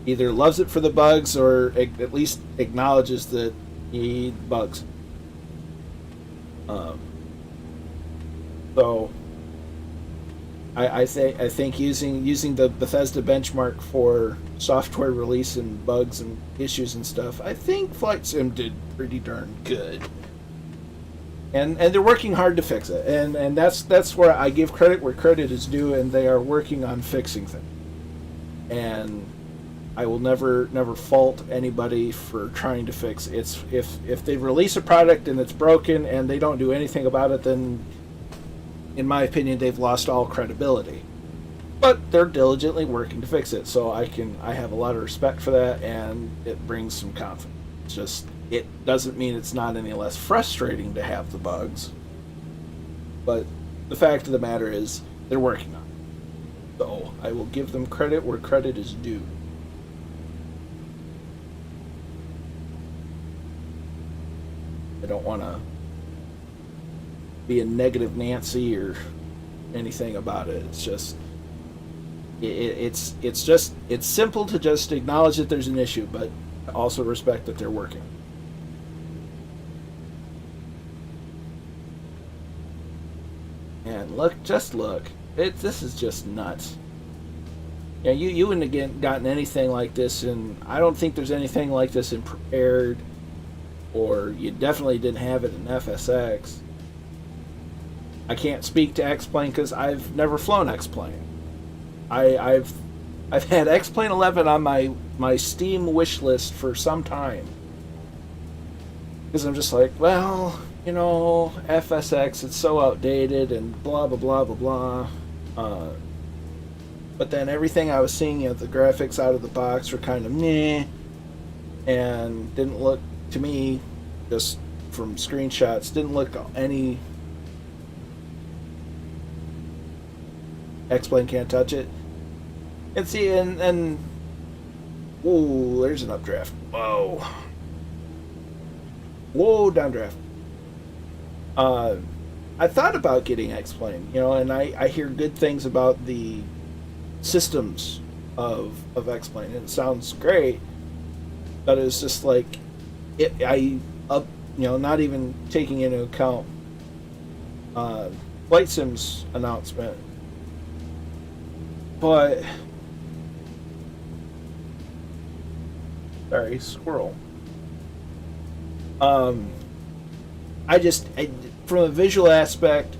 either loves it for the bugs or at least acknowledges that you need bugs. So I think using the Bethesda benchmark for software release and bugs and issues and stuff, I think Flight Sim did pretty darn good. And they're working hard to fix it, and that's where I give credit where credit is due, and they are working on fixing things. And I will never fault anybody for trying to fix it. If they release a product and it's broken and they don't do anything about it, then in my opinion they've lost all credibility. But they're diligently working to fix it, so I have a lot of respect for that, and it brings some confidence. It's just, it doesn't mean it's not any less frustrating to have the bugs. But the fact of the matter is, they're working on it. So I will give them credit where credit is due. I don't want to be a negative Nancy or anything about it. It's just it's simple to just acknowledge that there's an issue, but also respect that they're working. And look, this is just nuts. Yeah, you wouldn't have gotten anything like this, and I don't think there's anything like this in Prepared, or you definitely didn't have it in FSX. I can't speak to X-Plane because I've never flown X-Plane. I've had X-Plane 11 on my Steam wish list for some time, because I'm just like, well, FSX, it's so outdated and blah blah blah blah blah. But then everything I was seeing, the graphics out of the box were kind of meh, and didn't look, to me, just from screenshots, didn't look any. X-Plane can't touch it. And see, and whoa, there's an updraft. Whoa, downdraft. I thought about getting X-Plane, and I hear good things about the systems of X-Plane, and it sounds great, but it's just like not even taking into account Flight Sim's announcement, but sorry, squirrel. From a visual aspect,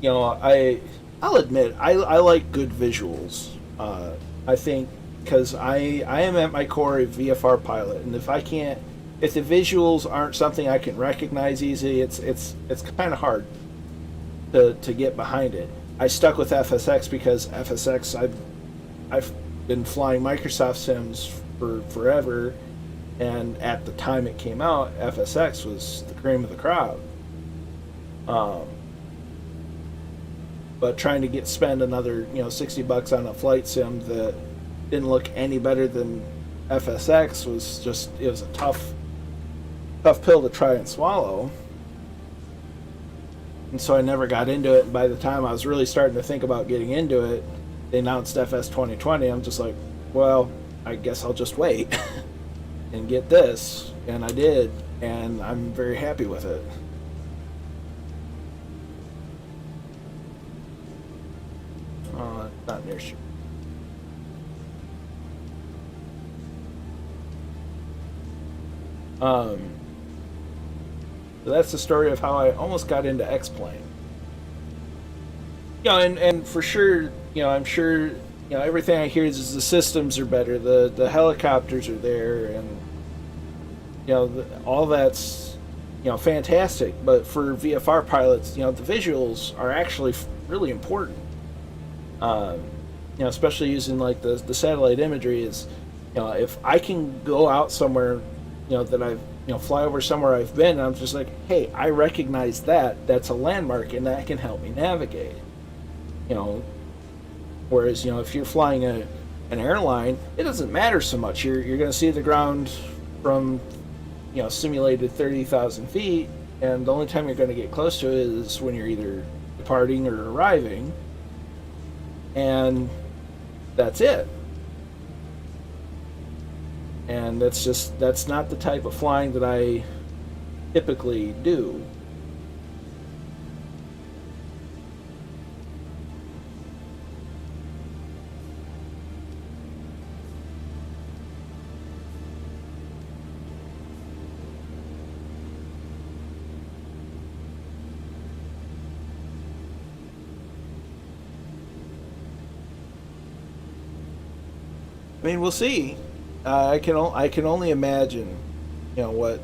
I'll admit I like good visuals. I think because I am at my core a VFR pilot, and if the visuals aren't something I can recognize easily, it's kind of hard to get behind it. I stuck with FSX because FSX I've been flying Microsoft Sims for forever, and at the time it came out, FSX was the cream of the crop. But trying to spend another $60 on a flight sim that didn't look any better than FSX was a tough pill to try and swallow. And so I never got into it. And by the time I was really starting to think about getting into it, they announced FS 2020. I'm just like, well, I guess I'll just wait and get this. And I did, and I'm very happy with it. Not near sure. So that's the story of how I almost got into X-Plane. And for sure, I'm sure, everything I hear is the systems are better, the helicopters are there, and all that's fantastic. But for VFR pilots, the visuals are actually really important. Especially using like the satellite imagery is, if I can go out somewhere, that I've, fly over somewhere I've been, and I'm just like, hey, I recognize that's a landmark, and that can help me navigate. Whereas, if you're flying an airline, it doesn't matter so much. You're going to see the ground from, simulated 30,000 feet, and the only time you're going to get close to it is when you're either departing or arriving. And that's it. And that's not the type of flying that I typically do. I mean, we'll see. I can only imagine, what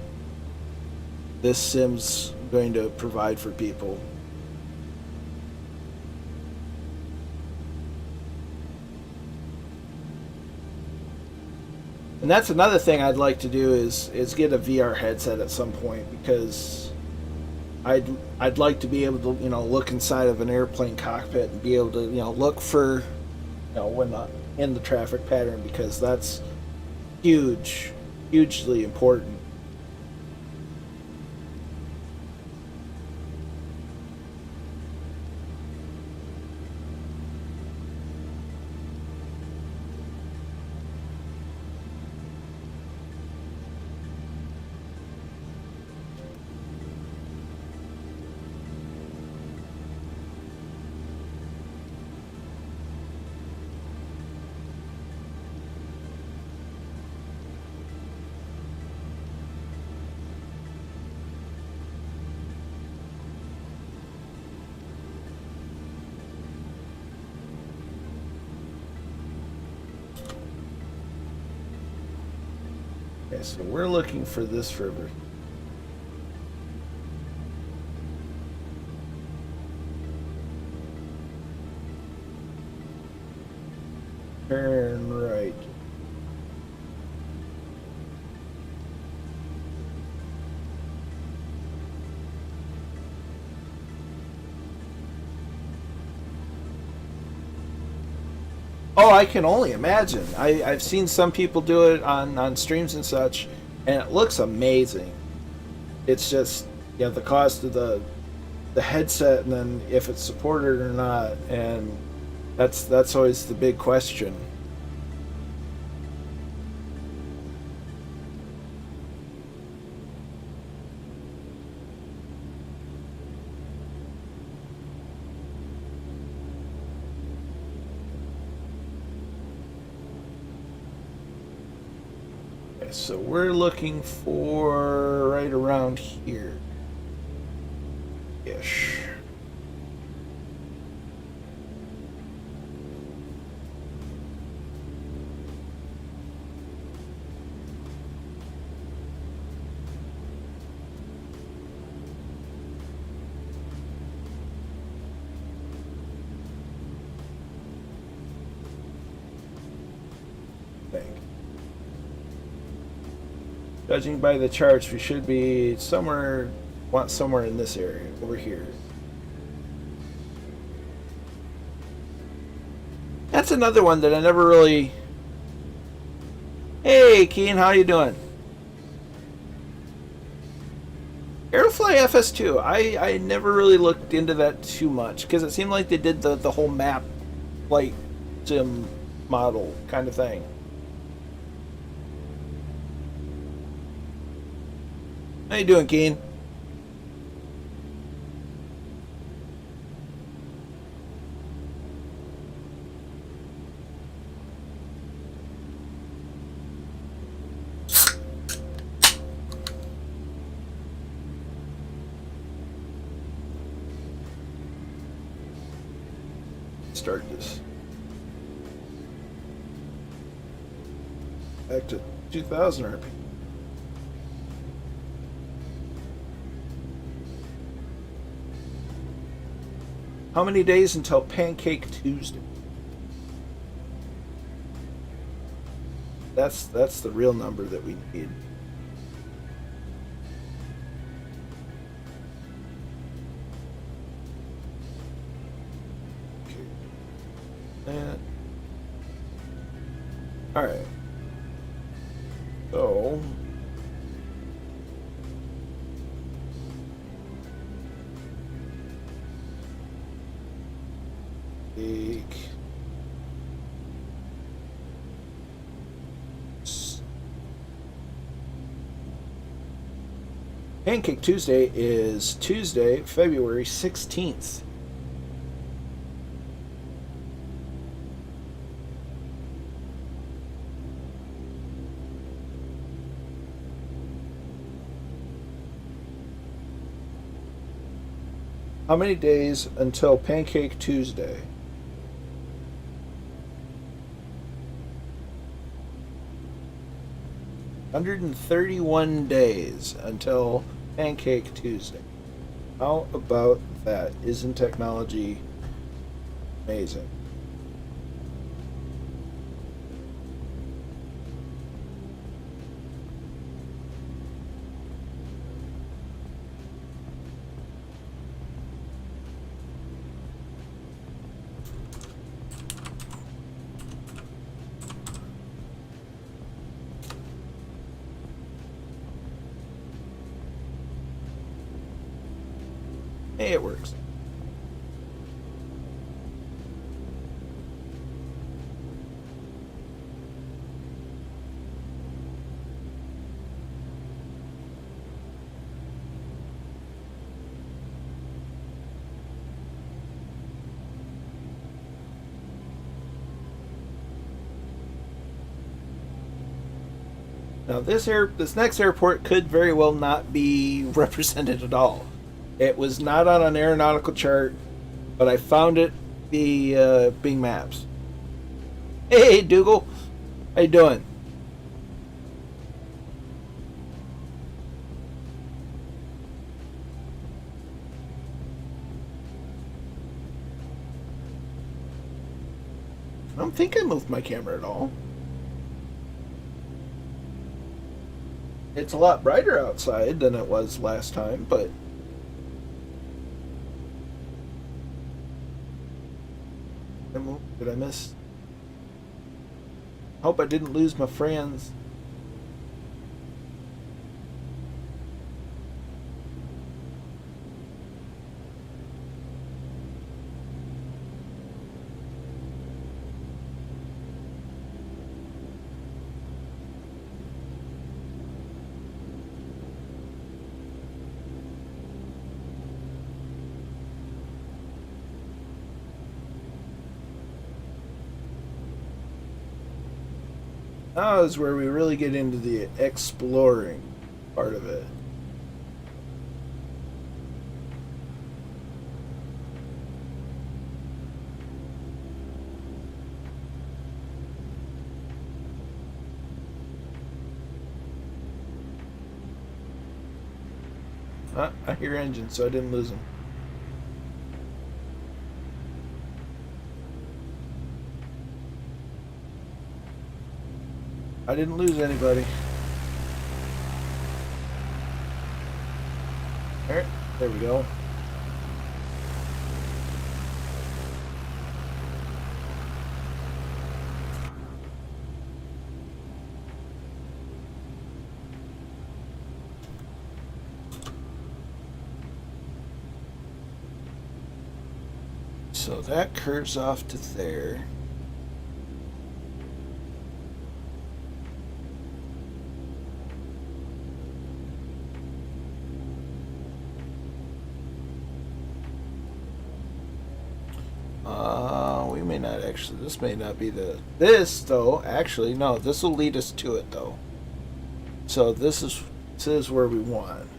this sim's going to provide for people. And that's another thing I'd like to do is get a VR headset at some point, because I'd like to be able to look inside of an airplane cockpit and be able to look for when in the traffic pattern, because that's huge, hugely important. Okay, so we're looking for this river. Turn right. Oh, I can only imagine. I've seen some people do it on streams and such, and it looks amazing. It's just, the cost of the headset, and then if it's supported or not, and that's always the big question. Okay, so we're looking for right around here ish. Judging by the charts, we should be somewhere in this area over here. That's another one that I never really. Hey, Keen, how you doing? Aerofly FS2. I never really looked into that too much because it seemed like they did the whole map flight sim model kind of thing. How you doing, Keen? Start this. Back to 2000 RP. How many days until Pancake Tuesday? That's the real number that we need. Okay. All right. So. Pancake Tuesday is Tuesday, February 16th. How many days until Pancake Tuesday? $131 days until Pancake Tuesday. How about that? Isn't technology amazing? Hey, it works. Now this next airport could very well not be represented at all. It was not on an aeronautical chart, but I found it the Bing Maps. Hey, Dougal, how you doing? I don't think I moved my camera at all. It's a lot brighter outside than it was last time, but did I miss? Hope I didn't lose my friends. Now is where we really get into the exploring part of it. I hear engines, so I didn't lose them. I didn't lose anybody. Alright, there we go. So that curves off to there. We may not actually, this may not be this though, actually, no, this will lead us to it though. So this is where we want.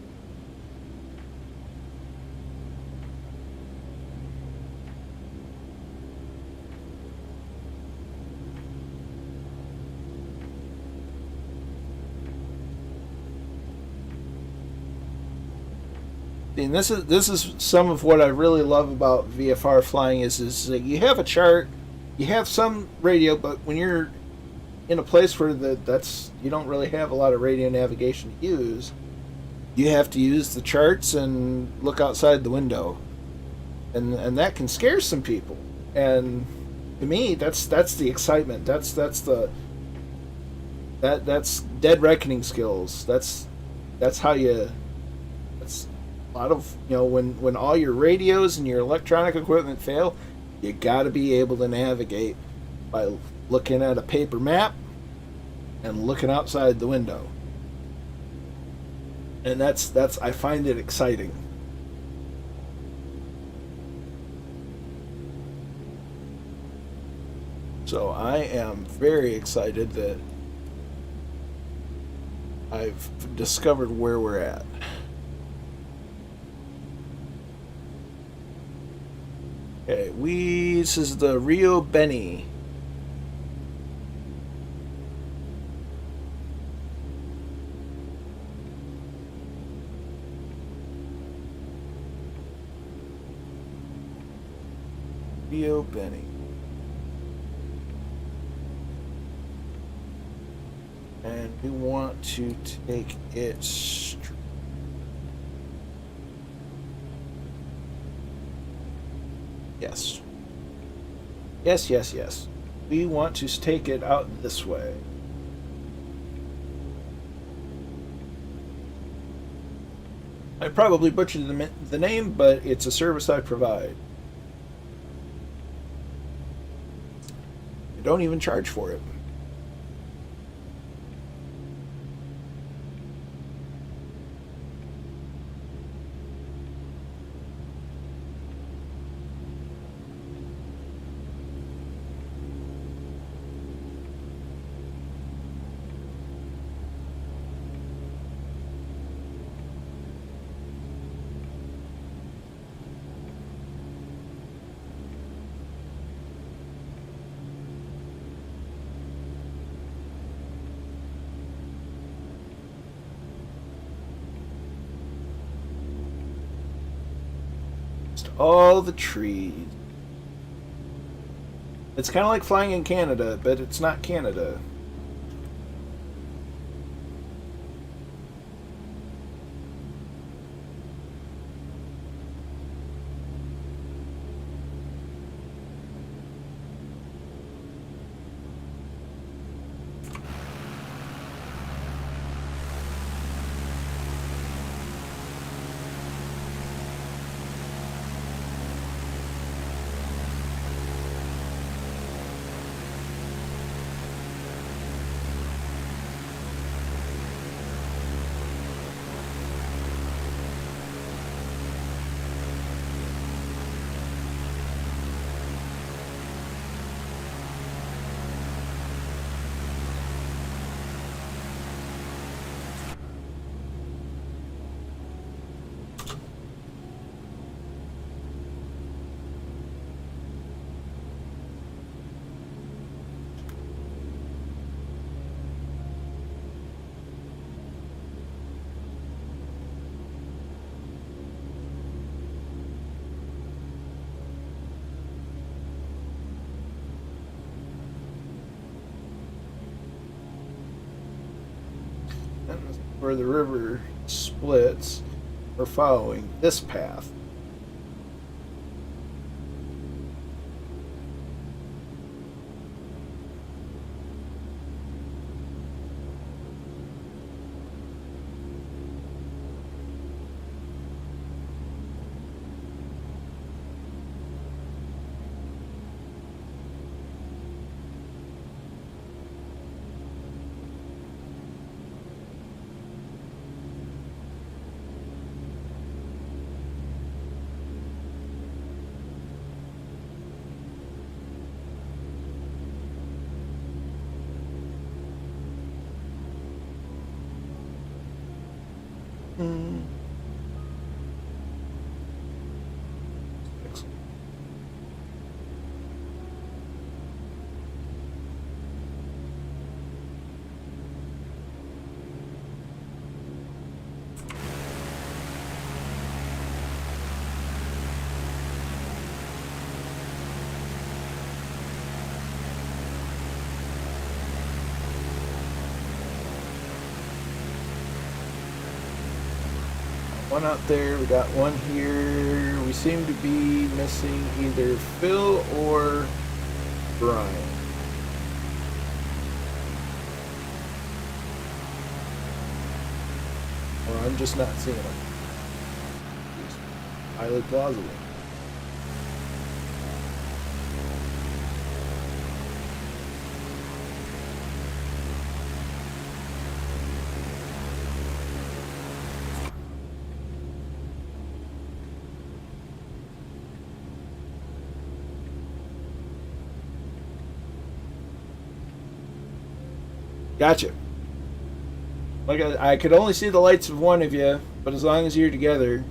And this is some of what I really love about VFR flying is that you have a chart, you have some radio, but when you're in a place where that's you don't really have a lot of radio navigation to use, you have to use the charts and look outside the window, and that can scare some people. And to me, that's the excitement. That's dead reckoning skills. That's how you. That's a lot of, when all your radios and your electronic equipment fail, you got to be able to navigate by looking at a paper map and looking outside the window. And that's I find it exciting. So I am very excited that I've discovered where we're at. Okay, this is the Rio Beni. Rio Beni. And we want to take it straight. Yes. Yes. We want to take it out this way. I probably butchered the name, but it's a service I provide. I don't even charge for it. All the trees. It's kind of like flying in Canada, but it's not Canada. Where the river splits, we're following this path. One out there, we got one here. We seem to be missing either Phil or Brian. Or I'm just not seeing them. It's highly plausible. Gotcha. Like I could only see the lights of one of you, but as long as you're together,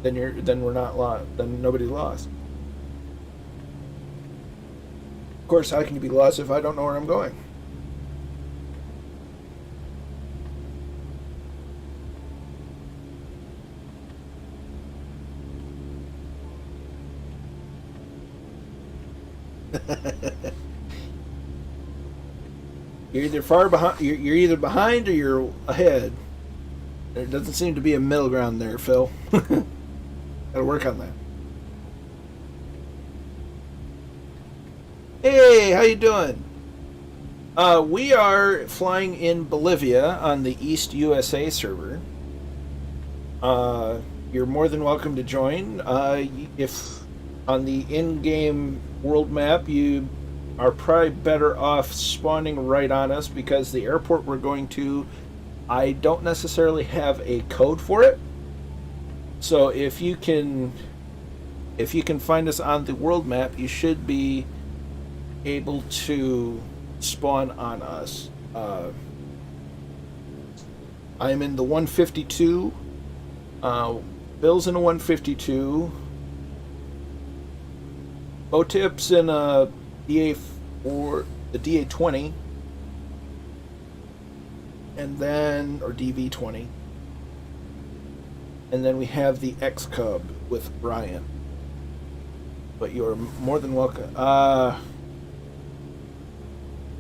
then we're not lost. Then nobody's lost. Of course, how can you be lost if I don't know where I'm going? You're either far behind. You're either behind or you're ahead. There doesn't seem to be a middle ground there, Phil. Gotta work on that. Hey, how you doing? We are flying in Bolivia on the East USA server. You're more than welcome to join. If on the in-game world map, you are probably better off spawning right on us because the airport we're going to, I don't necessarily have a code for it. So if you can find us on the world map, you should be able to spawn on us. I'm in the 152. Bill's in a 152. Botip's in a DA4, the DA20, and then or DV20, and then we have the X Cub with Brian. But you are more than welcome.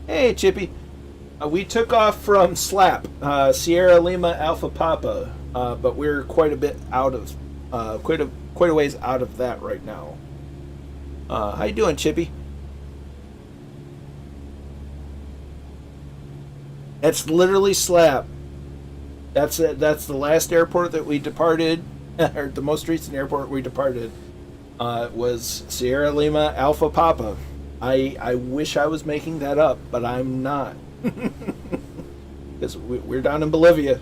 Hey, Chippy. We took off from SLAP, Sierra Lima Alpha Papa, but we're quite a bit out of, quite a ways out of that right now. How you doing, Chippy? That's literally SLAP. That's it. That's the last airport that we departed, or the most recent airport we departed. Was Sierra Lima Alpha Papa. I wish I was making that up, but I'm not. Because we're down in Bolivia.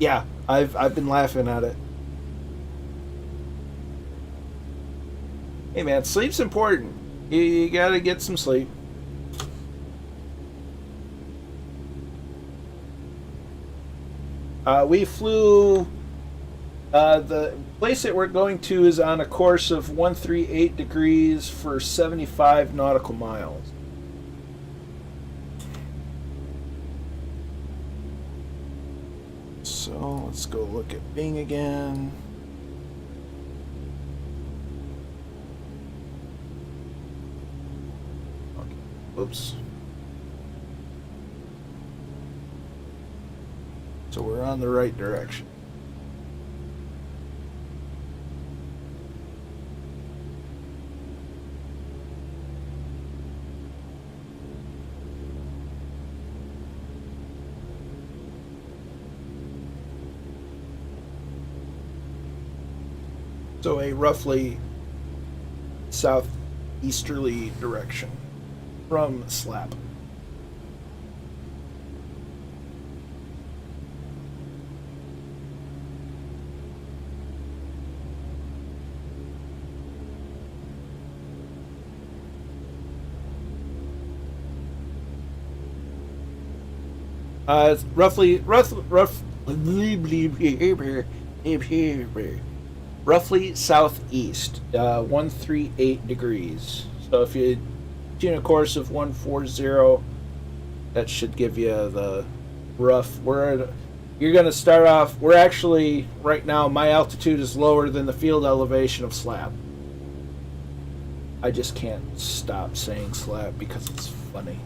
Yeah, I've been laughing at it. Hey man, sleep's important. You gotta get some sleep. We flew. The place that we're going to is on a course of 138 degrees for 75 nautical miles. So let's go look at Bing again. Okay. Oops. So we're on the right direction. So a roughly southeasterly direction from SLAP. It's roughly southeast, 138 degrees. So if you do a course of 140, that should give you the rough. You're going to start off. We're actually right now. My altitude is lower than the field elevation of SLAP. I just can't stop saying SLAP because it's funny.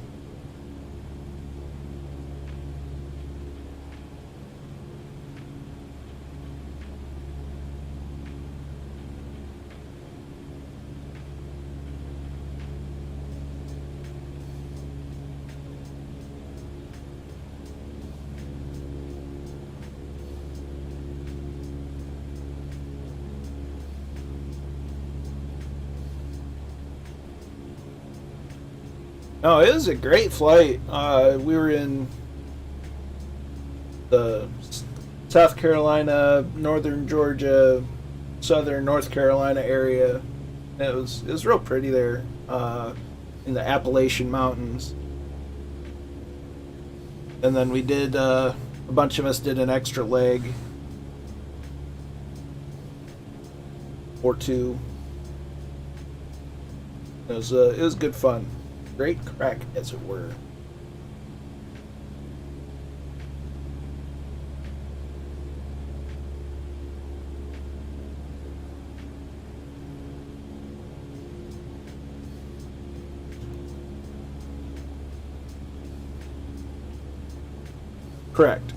No, it was a great flight. We were in the South Carolina, northern Georgia, southern North Carolina area. It was real pretty there, in the Appalachian Mountains. And then we did a bunch of us did an extra leg or two. It was good fun. Great crack, as it were. Correct.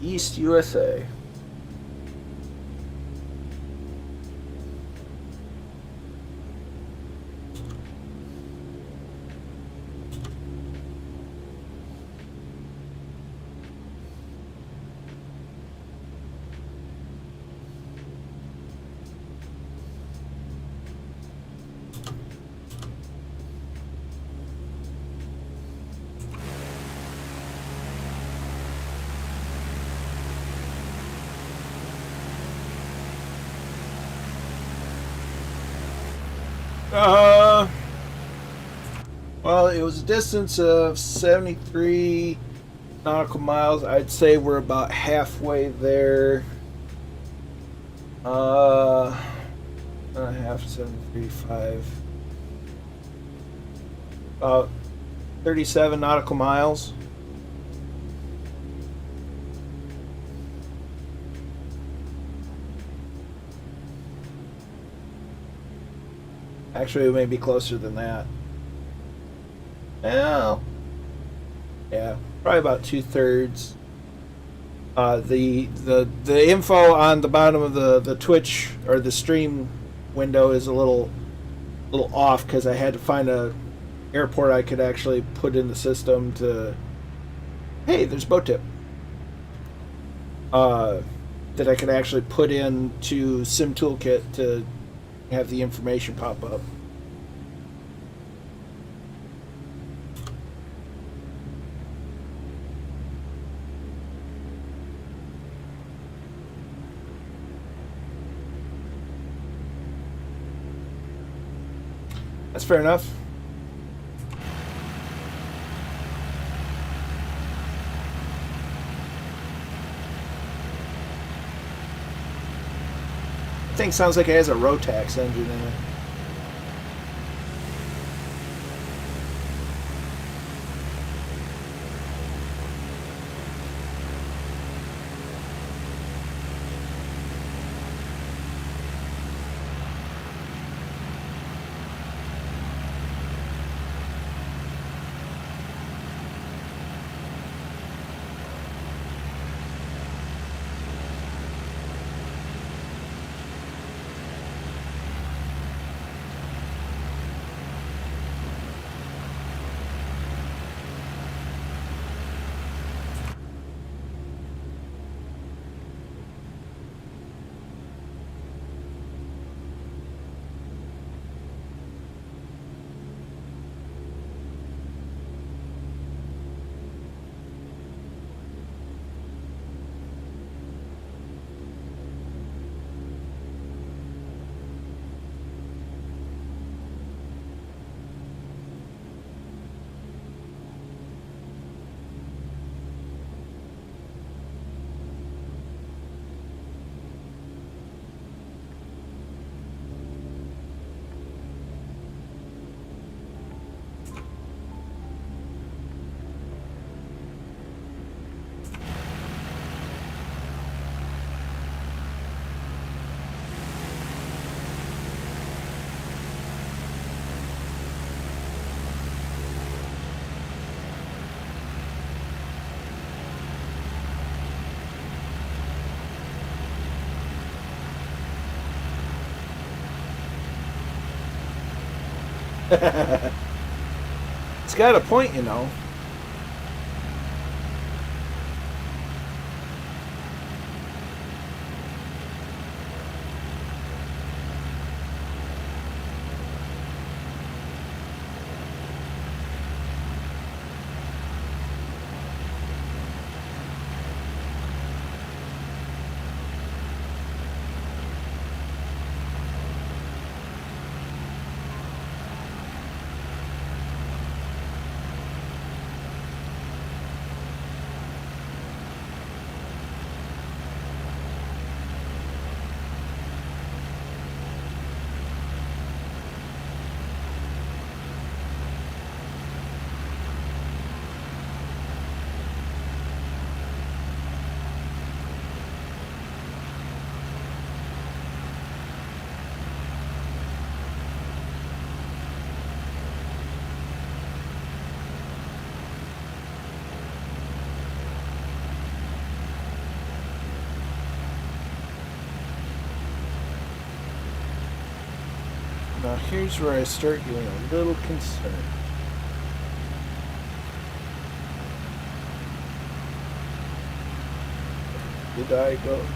East USA. Well, it was a distance of 73 nautical miles. I'd say we're about halfway there. And a half, 735. About 37 nautical miles. Actually, it may be closer than that. Well, yeah, probably about 2/3. The info on the bottom of the Twitch or the stream window is a little off because I had to find a airport I could actually put in the system to. Hey, there's boat tip. That I could actually put into Sim Toolkit to have the information pop up. That's fair enough. The thing sounds like it has a Rotax engine in it. It's got a point, you know. Now here's where I start getting a little concerned.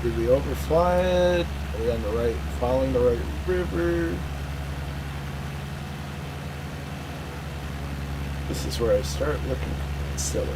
Did we overfly it? Are we on the right, following the right river? This is where I start looking silly.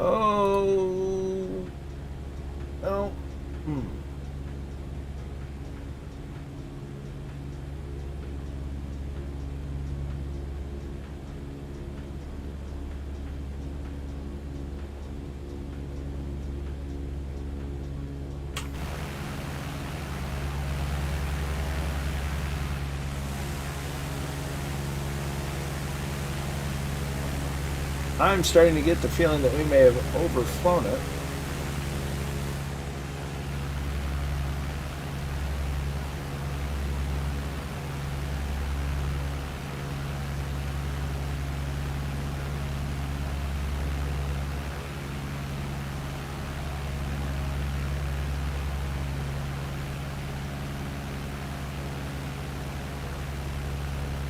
Oh, well, I'm starting to get the feeling that we may have overflown it.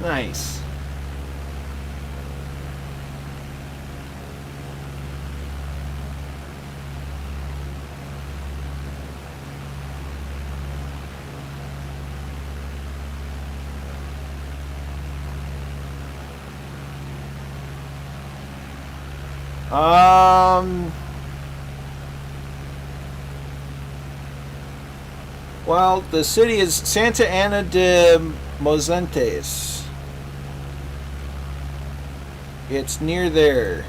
Nice. Well, the city is Santa Ana de Mozentes. It's near there.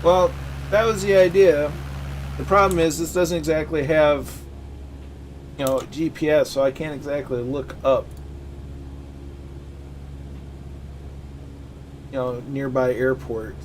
Well, that was the idea. The problem is this doesn't exactly have, GPS, so I can't exactly look up, nearby airport.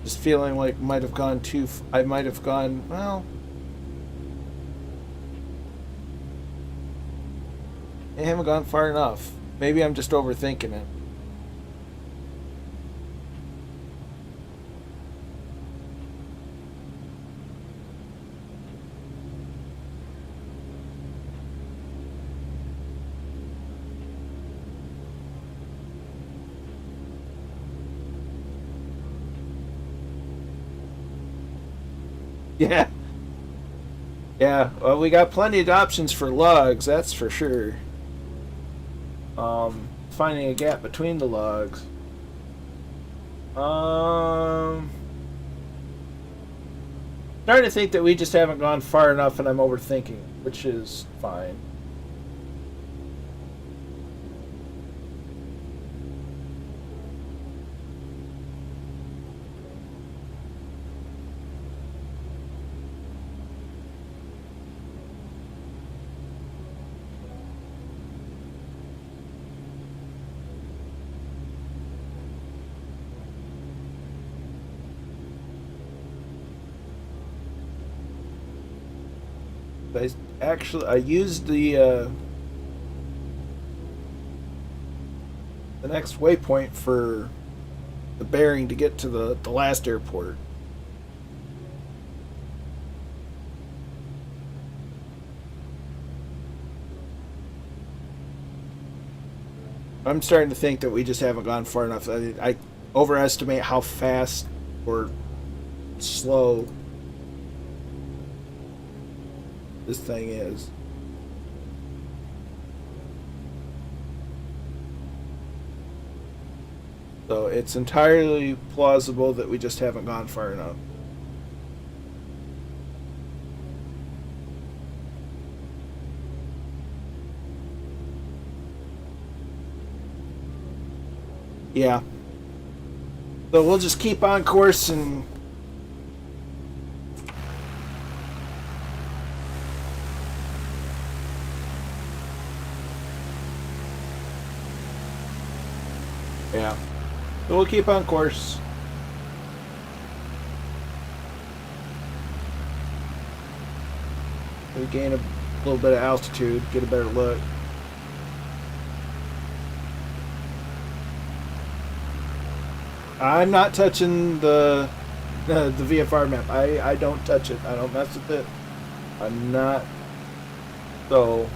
Just feeling like I might have gone, well, haven't gone far enough. Maybe I'm just overthinking it. Yeah. Yeah, well, we got plenty of options for logs, that's for sure. Finding a gap between the logs. Starting to think that we just haven't gone far enough and I'm overthinking, which is fine. I used the next waypoint for the bearing to get to the last airport. I'm starting to think that we just haven't gone far enough. I overestimate how fast or slow this thing is. So it's entirely plausible that we just haven't gone far enough. Yeah. So we'll just keep on course and yeah. So we'll keep on course. We gain a little bit of altitude, get a better look. I'm not touching the VFR map. I don't touch it. I don't mess with it. I'm not. So,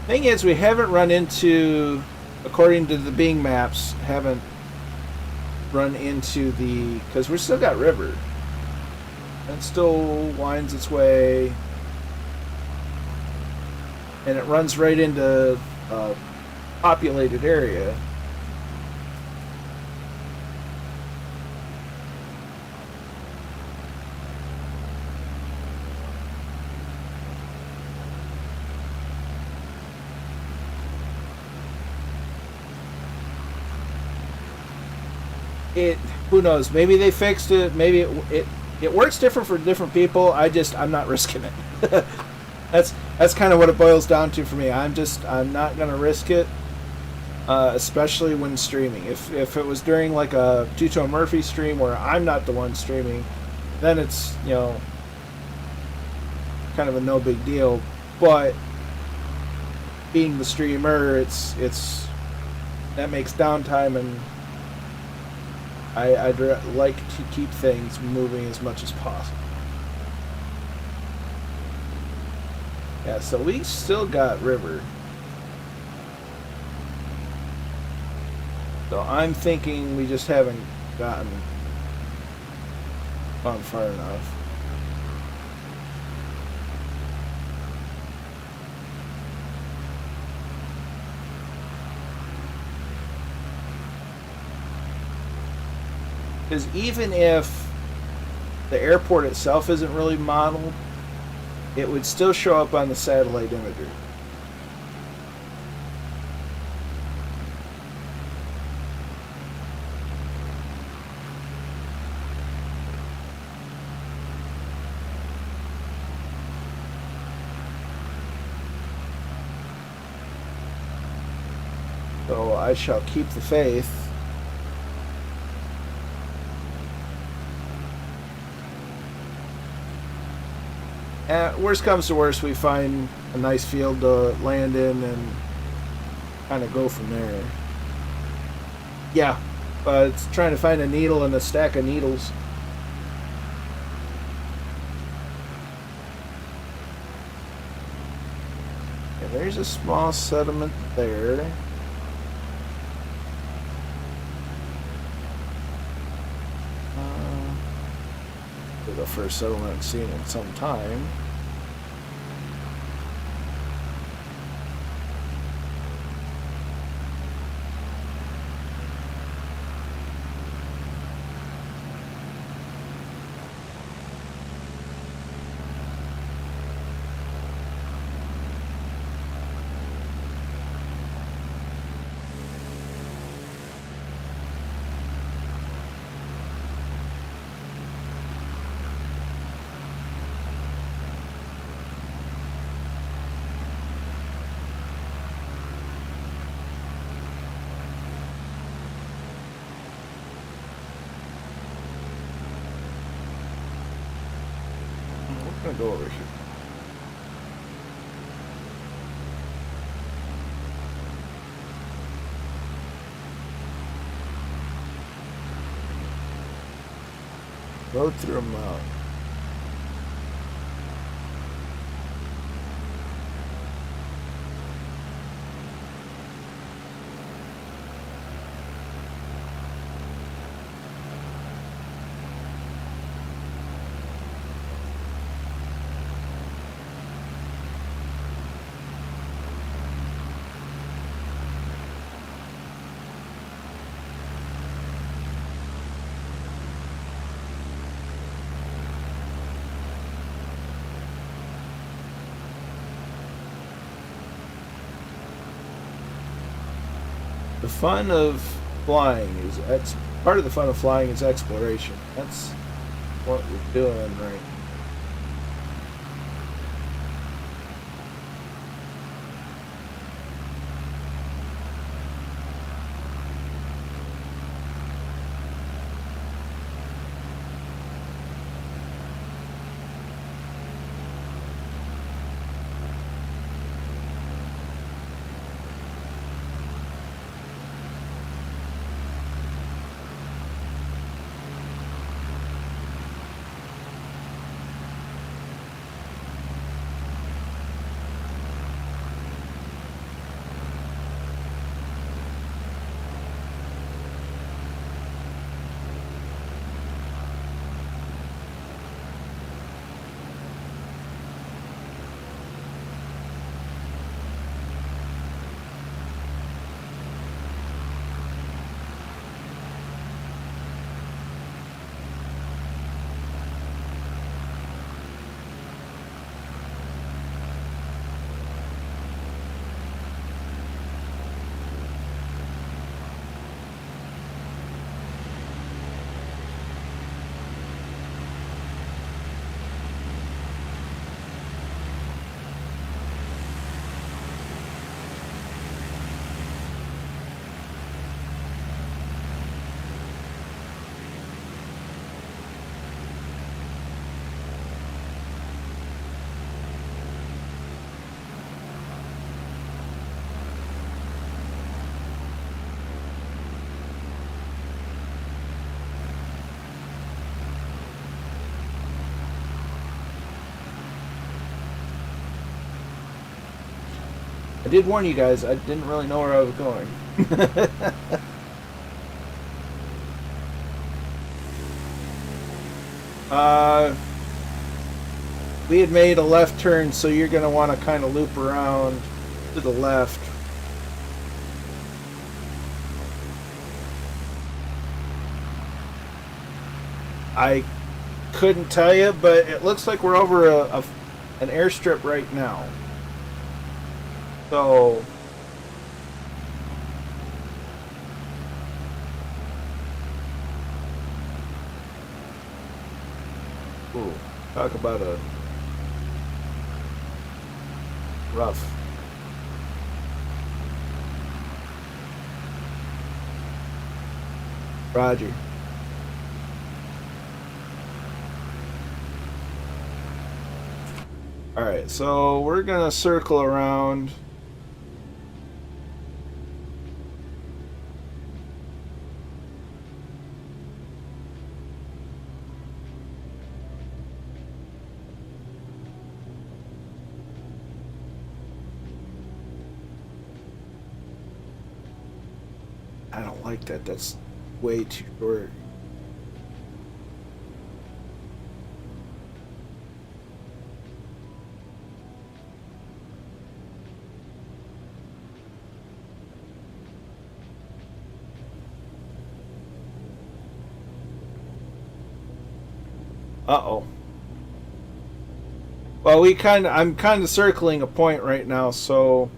thing is, we haven't run into, according to the Bing maps, haven't run into the, because we still got river. It still winds its way, and it runs right into a populated area. Who knows, maybe they fixed it, maybe it works different for different people. I'm not risking it. that's kind of what it boils down to for me. I'm not gonna risk it, especially when streaming. If it was during like a Tuto Murphy stream where I'm not the one streaming, then it's, kind of a no big deal. But being the streamer, it's that makes downtime, and I'd like to keep things moving as much as possible. Yeah, so we still got river. So I'm thinking we just haven't gone far enough. Because even if the airport itself isn't really modeled, it would still show up on the satellite imagery. So I shall keep the faith. Worst comes to worst, we find a nice field to land in and kind of go from there. Yeah, it's trying to find a needle in a stack of needles. Okay, there's a small settlement there. The first settlement I've seen in some time. I'm gonna go over here. Go through a mountain. The fun of flying is part of the fun of flying is exploration. That's what we're doing right. I did warn you guys, I didn't really know where I was going. We had made a left turn, so you're going to want to kind of loop around to the left. I couldn't tell you, but it looks like we're over an airstrip right now. So ooh, talk about a rough. Roger. Alright, so we're gonna circle around. I don't like that. That's way too short. Uh-oh. Well, I'm kind of circling a point right now, so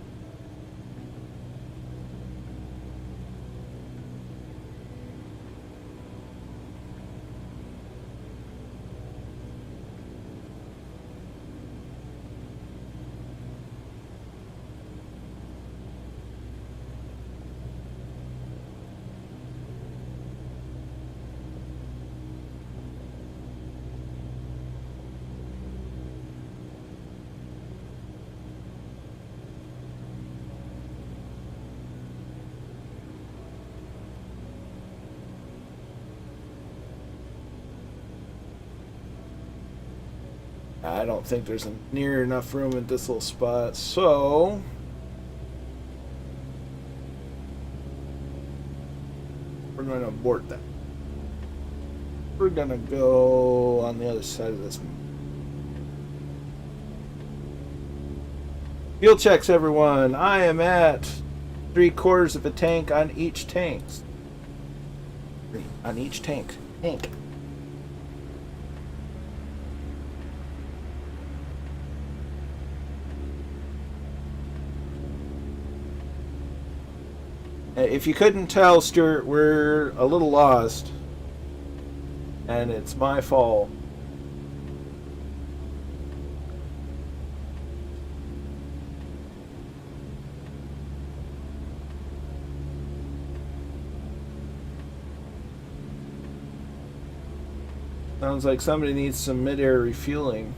I don't think there's near enough room at this little spot, so we're going to abort that. We're going to go on the other side of this. Fuel checks, everyone. I am at 3/4 of a tank on each tank. On each tank. If you couldn't tell, Stuart, we're a little lost. And it's my fault. Sounds like somebody needs some mid-air refueling.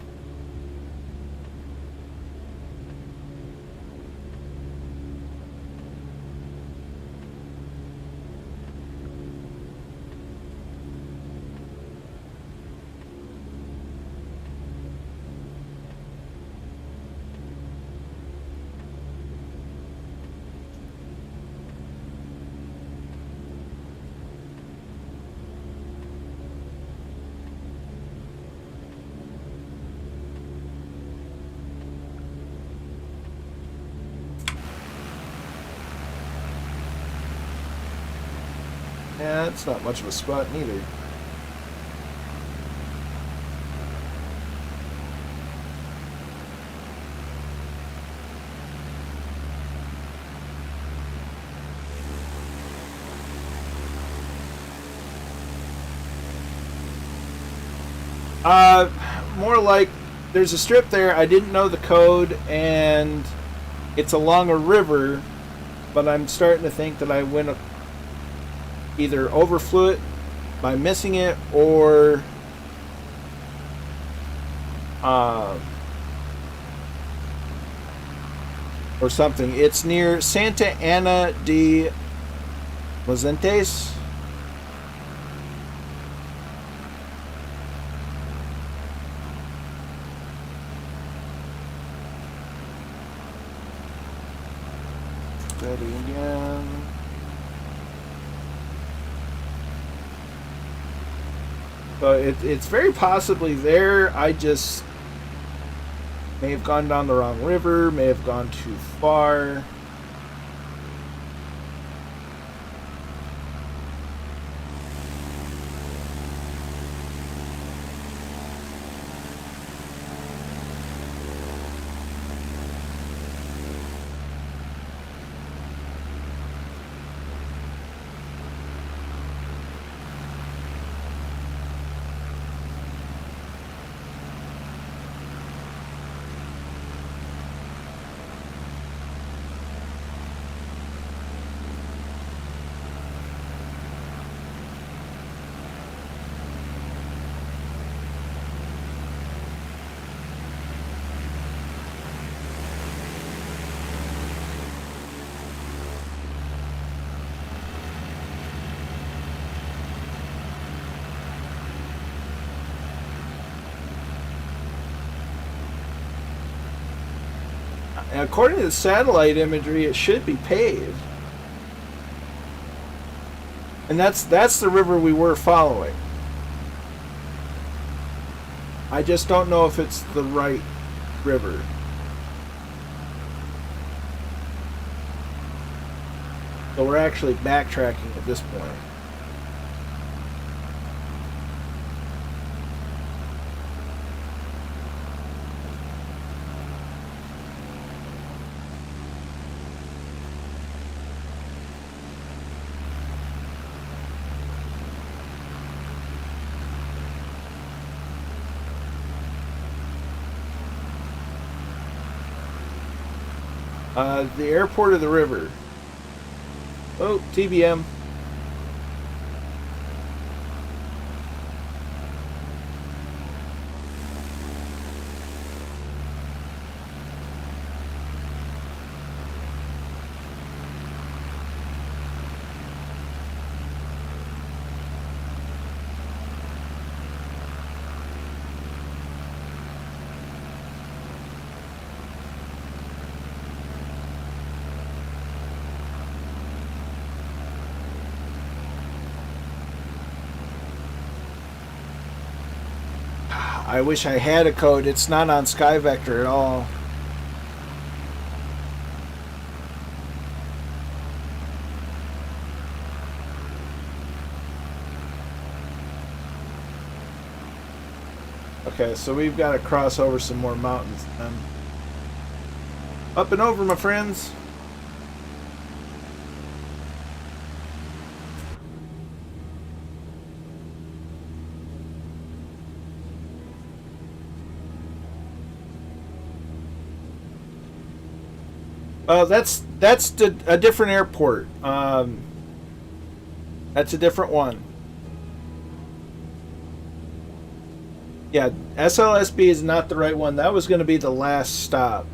Yeah, it's not much of a spot neither. More like there's a strip there. I didn't know the code, and it's along a river, but I'm starting to think that I went either overflew it by missing it, or something. It's near Santa Ana de Mozentes. Steady again. So it's very possibly there. I just may have gone down the wrong river, may have gone too far. And according to the satellite imagery, it should be paved. And that's the river we were following. I just don't know if it's the right river. So we're actually backtracking at this point. The airport of the river. Oh, TBM. I wish I had a code. It's not on SkyVector at all. Okay, so we've got to cross over some more mountains then. Up and over, my friends. That's a different airport. That's a different one. Yeah, SLSB is not the right one. That was going to be the last stop.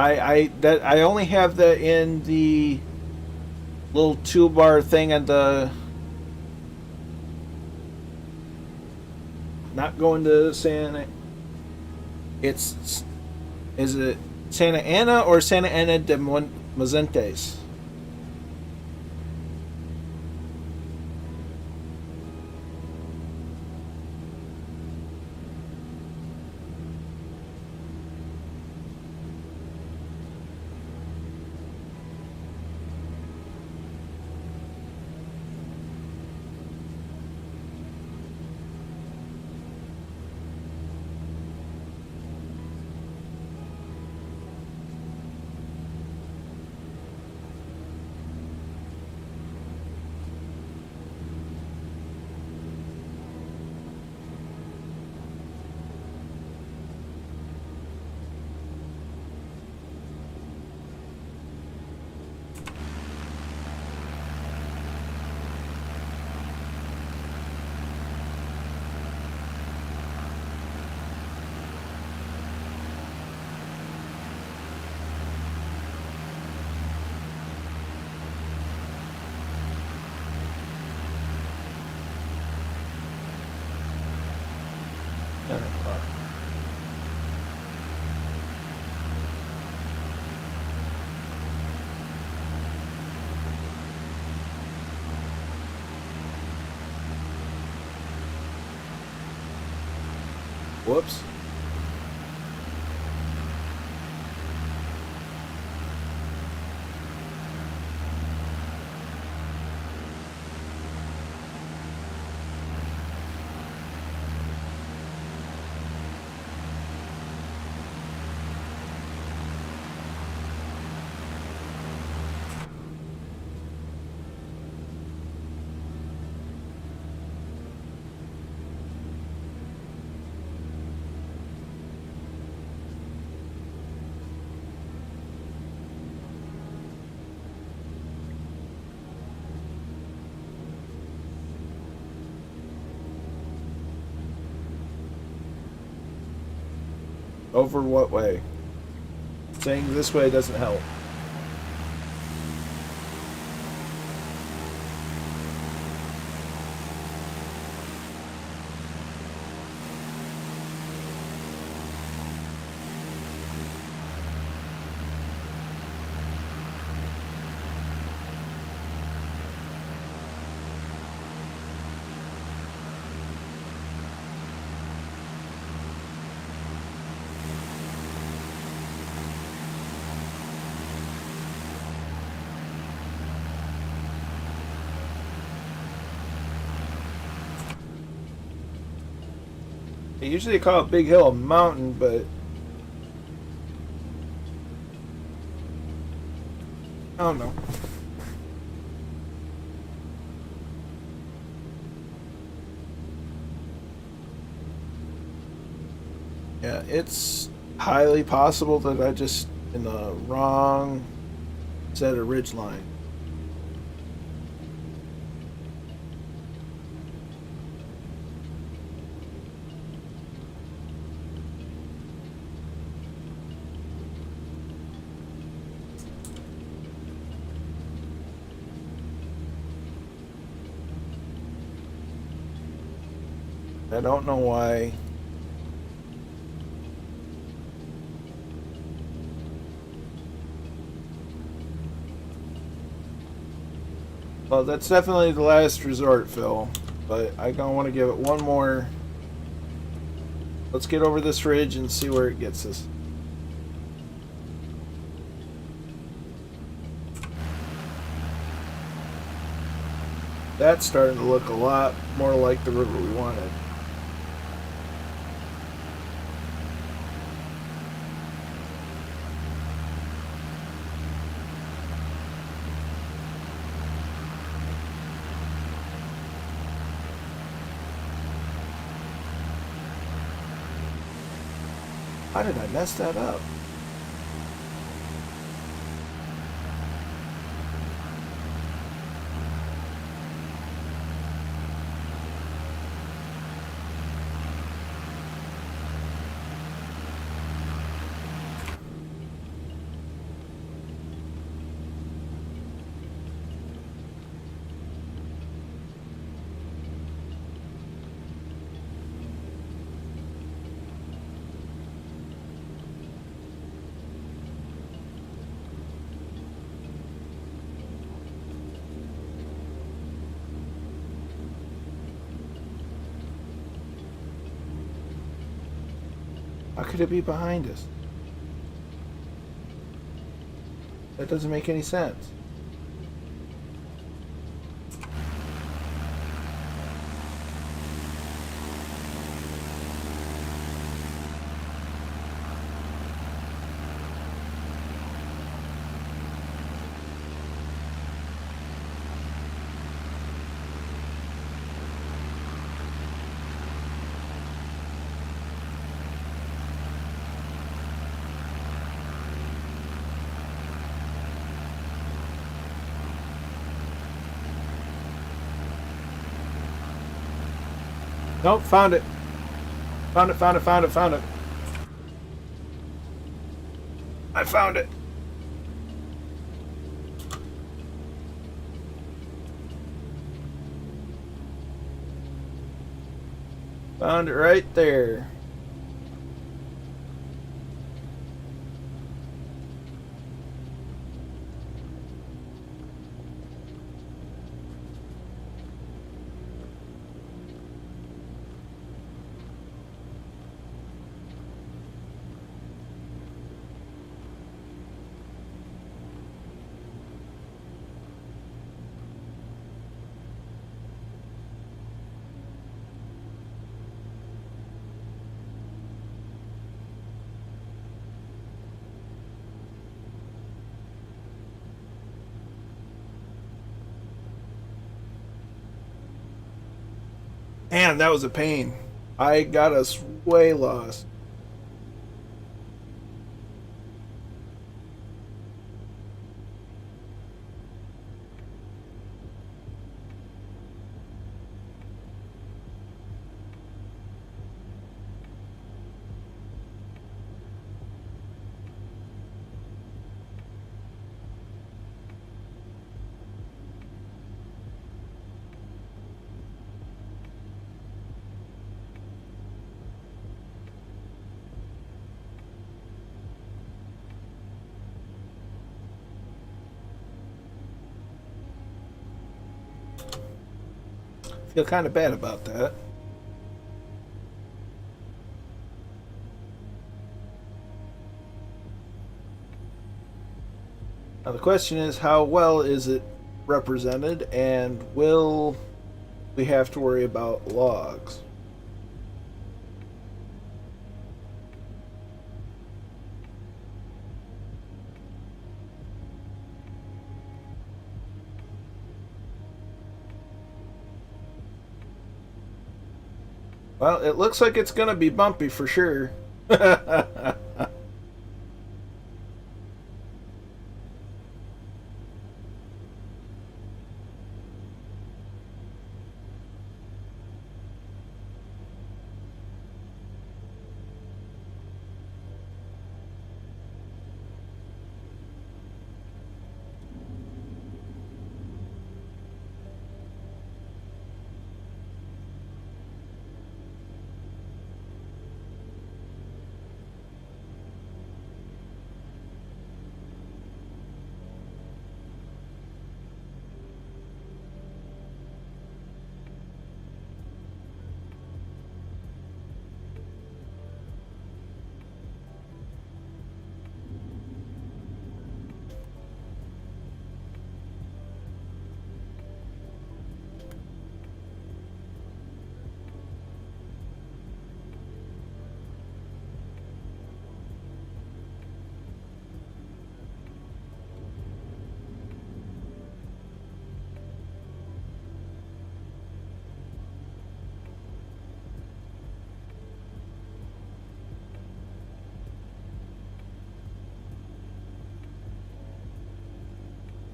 I only have that in the little toolbar thing and the not going to Santa. It's is it Santa Ana or Santa Ana de Mozentes? Whoops. Over what way? Saying this way doesn't help. They usually call it Big Hill a mountain, but I don't know. Yeah, it's highly possible that I just in the wrong set of ridge line. I don't know why. Well, that's definitely the last resort, Phil. But I don't want to give it one more. Let's get over this ridge and see where it gets us. That's starting to look a lot more like the river we wanted. How did I mess that up? How could it be behind us? That doesn't make any sense. Nope, found it. Found it, found it, found it, found it. I found it. Found it right there. Man, that was a pain. I got us way lost. Feel kind of bad about that. Now the question is, how well is it represented, and will we have to worry about logs? Well, it looks like it's going to be bumpy for sure.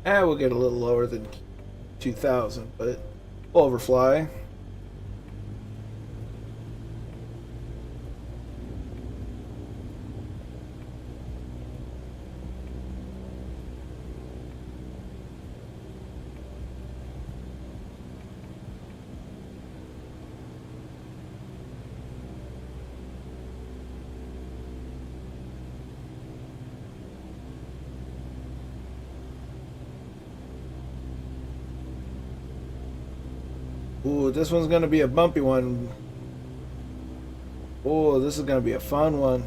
We'll get a little lower than 2,000, but we'll overfly. Ooh, this one's gonna be a bumpy one. Oh, this is gonna be a fun one.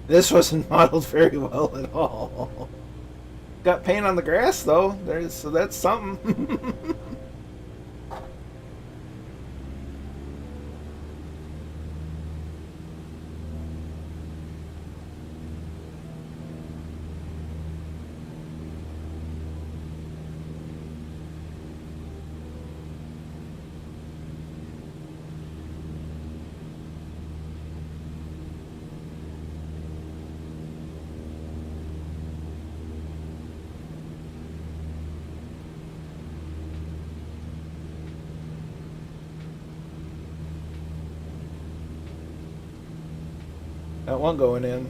This wasn't modeled very well at all. Got paint on the grass though. So that's something. That one going in.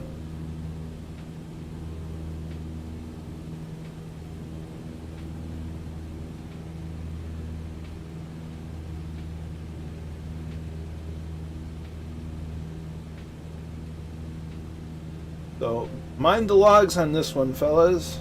So, mind the logs on this one, fellas.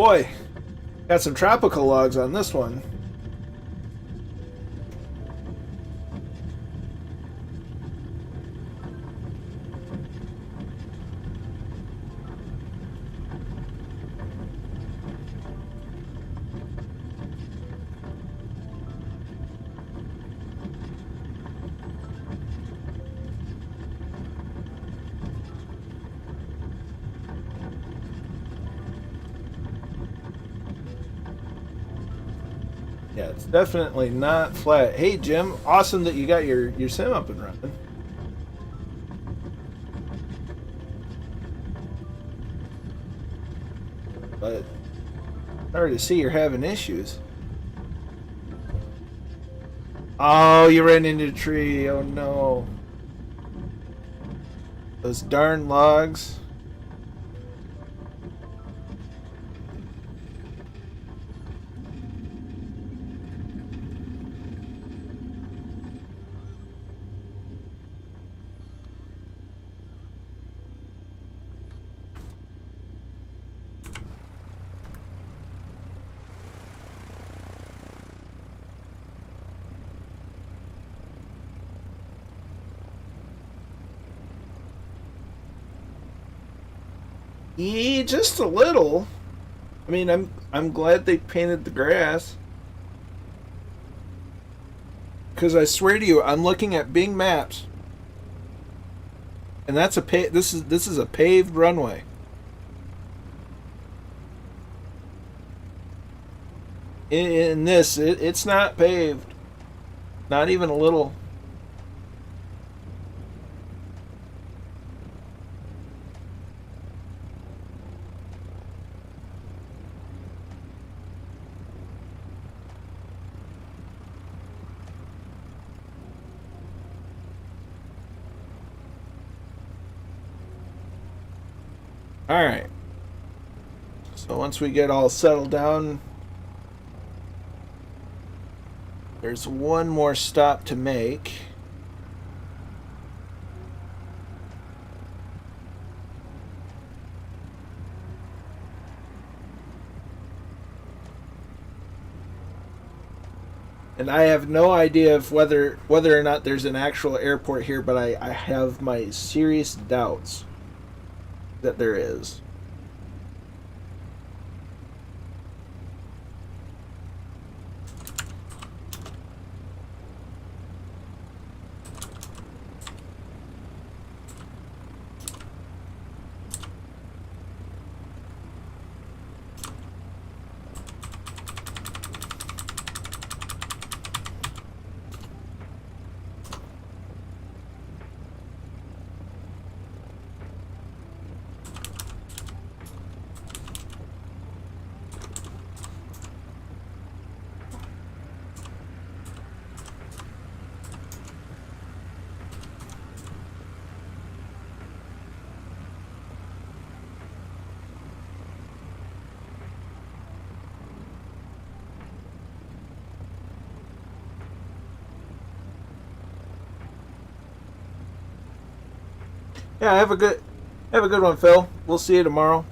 Boy, got some tropical logs on this one. Yeah, it's definitely not flat. Hey, Jim, awesome that you got your sim up and running. But sorry to see you're having issues. Oh, you ran into a tree. Oh, no. Those darn logs. Yeah, just a little. I mean, I'm glad they painted the grass. Because I swear to you, I'm looking at Bing Maps, and that's a this is a paved runway. In this, it's not paved, not even a little. All right. So once we get all settled down, there's one more stop to make. And I have no idea of whether or not there's an actual airport here, but I have my serious doubts that there is. Yeah, have a good one, Phil. We'll see you tomorrow.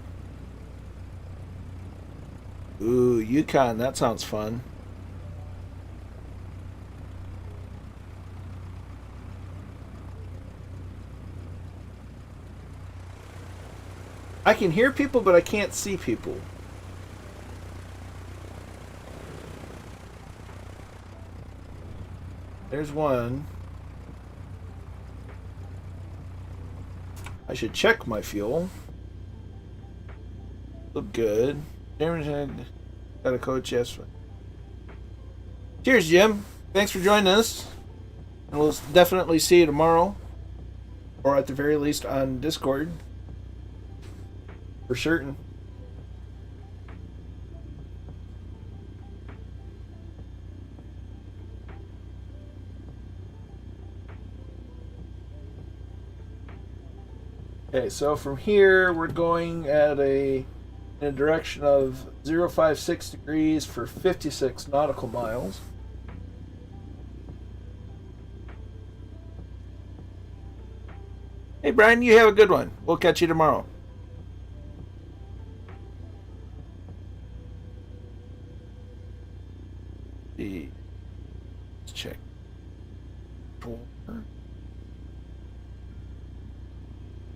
Ooh, Yukon, that sounds fun. I can hear people, but I can't see people. There's one. I should check my fuel. Look good. Got a coach, yes. Cheers, Jim. Thanks for joining us. And we'll definitely see you tomorrow. Or at the very least on Discord. For certain. Okay, so from here we're going at in a direction of 056 degrees for 56 nautical miles. Hey Brian, you have a good one. We'll catch you tomorrow.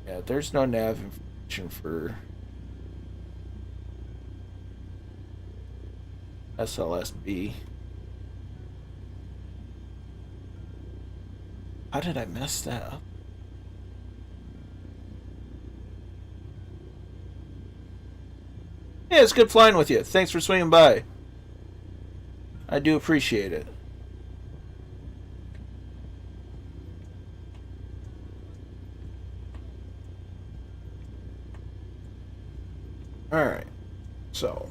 Yeah, there's no nav information for SLSB. How did I mess that up? Yeah, it's good flying with you. Thanks for swinging by. I do appreciate it. Alright, so.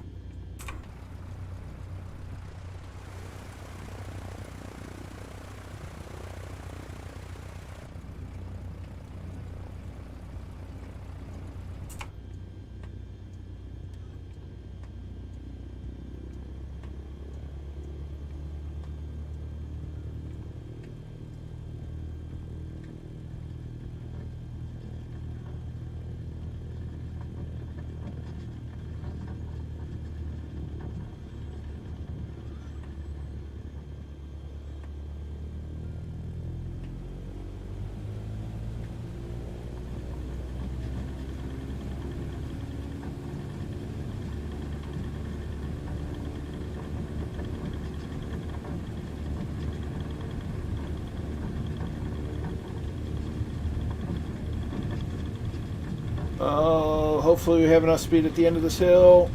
Oh, hopefully we have enough speed at the end of this hill.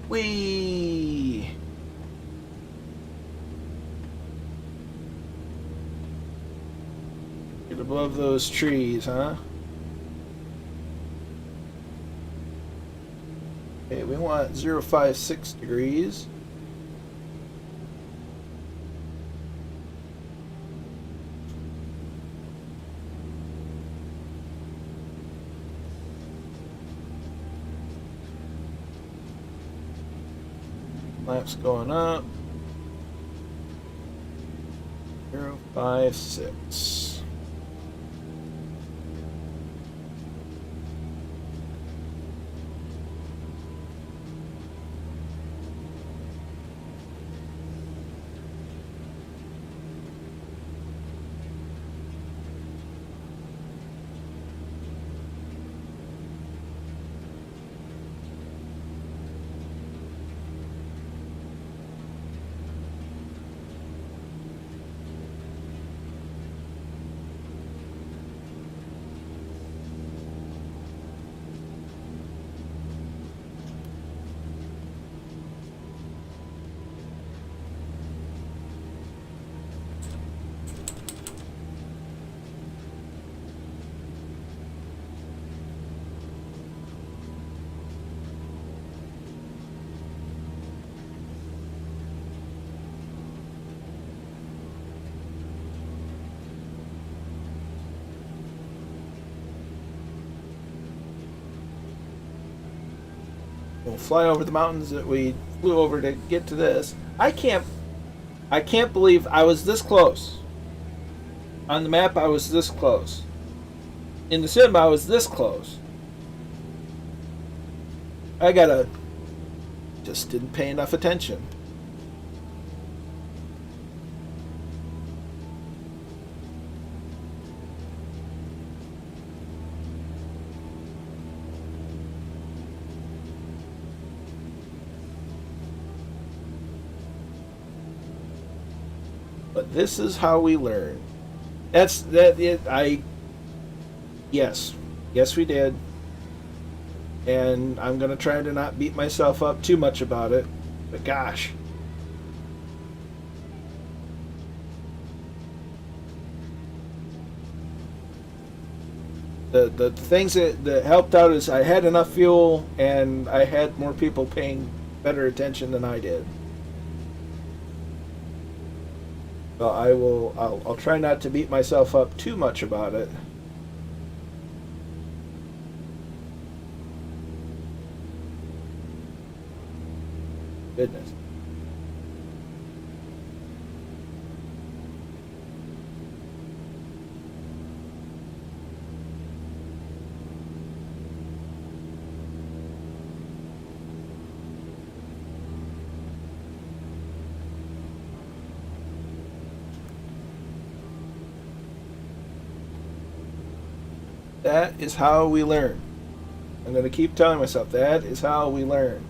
Whee! Get above those trees, huh? Okay, we want 056 degrees. Laps going up. 056. We'll fly over the mountains that we flew over to get to this. I can't believe I was this close. On the map, I was this close. In the sim, I was this close. Just didn't pay enough attention. But this is how we learn. Yes, we did. And I'm gonna try to not beat myself up too much about it. But gosh. The things that helped out is I had enough fuel and I had more people paying better attention than I did. So I'll try not to beat myself up too much about it. Goodness. That is how we learn. I'm going to keep telling myself that is how we learn.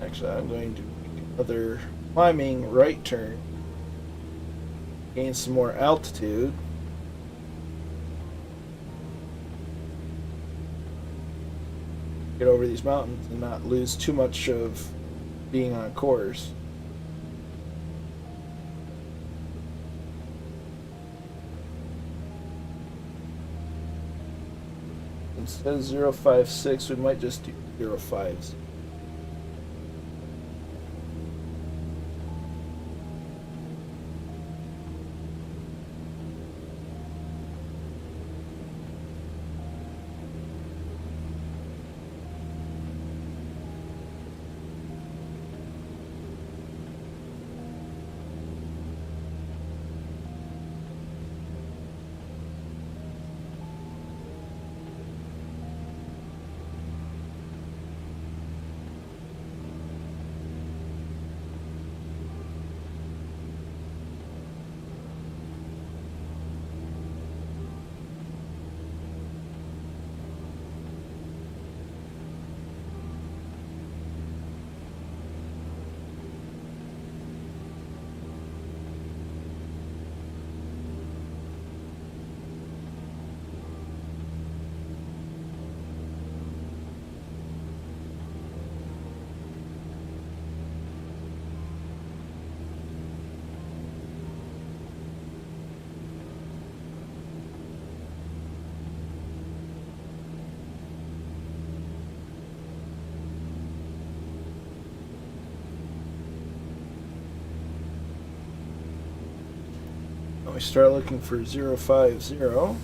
Actually, I'm going to make another climbing right turn. Gain some more altitude. Get over these mountains and not lose too much of being on course. Instead of 056, we might just do 050. We start looking for 050.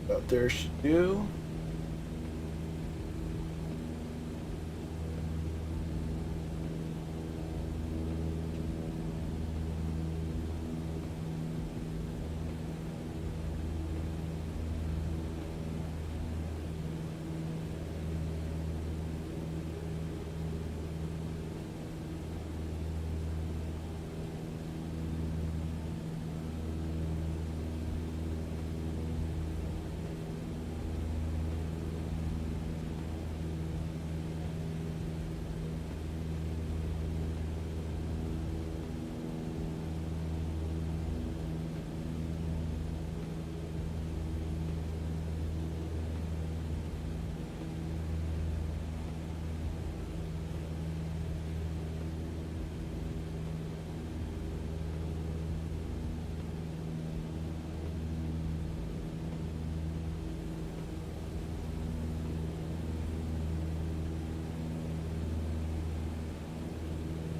About there should do.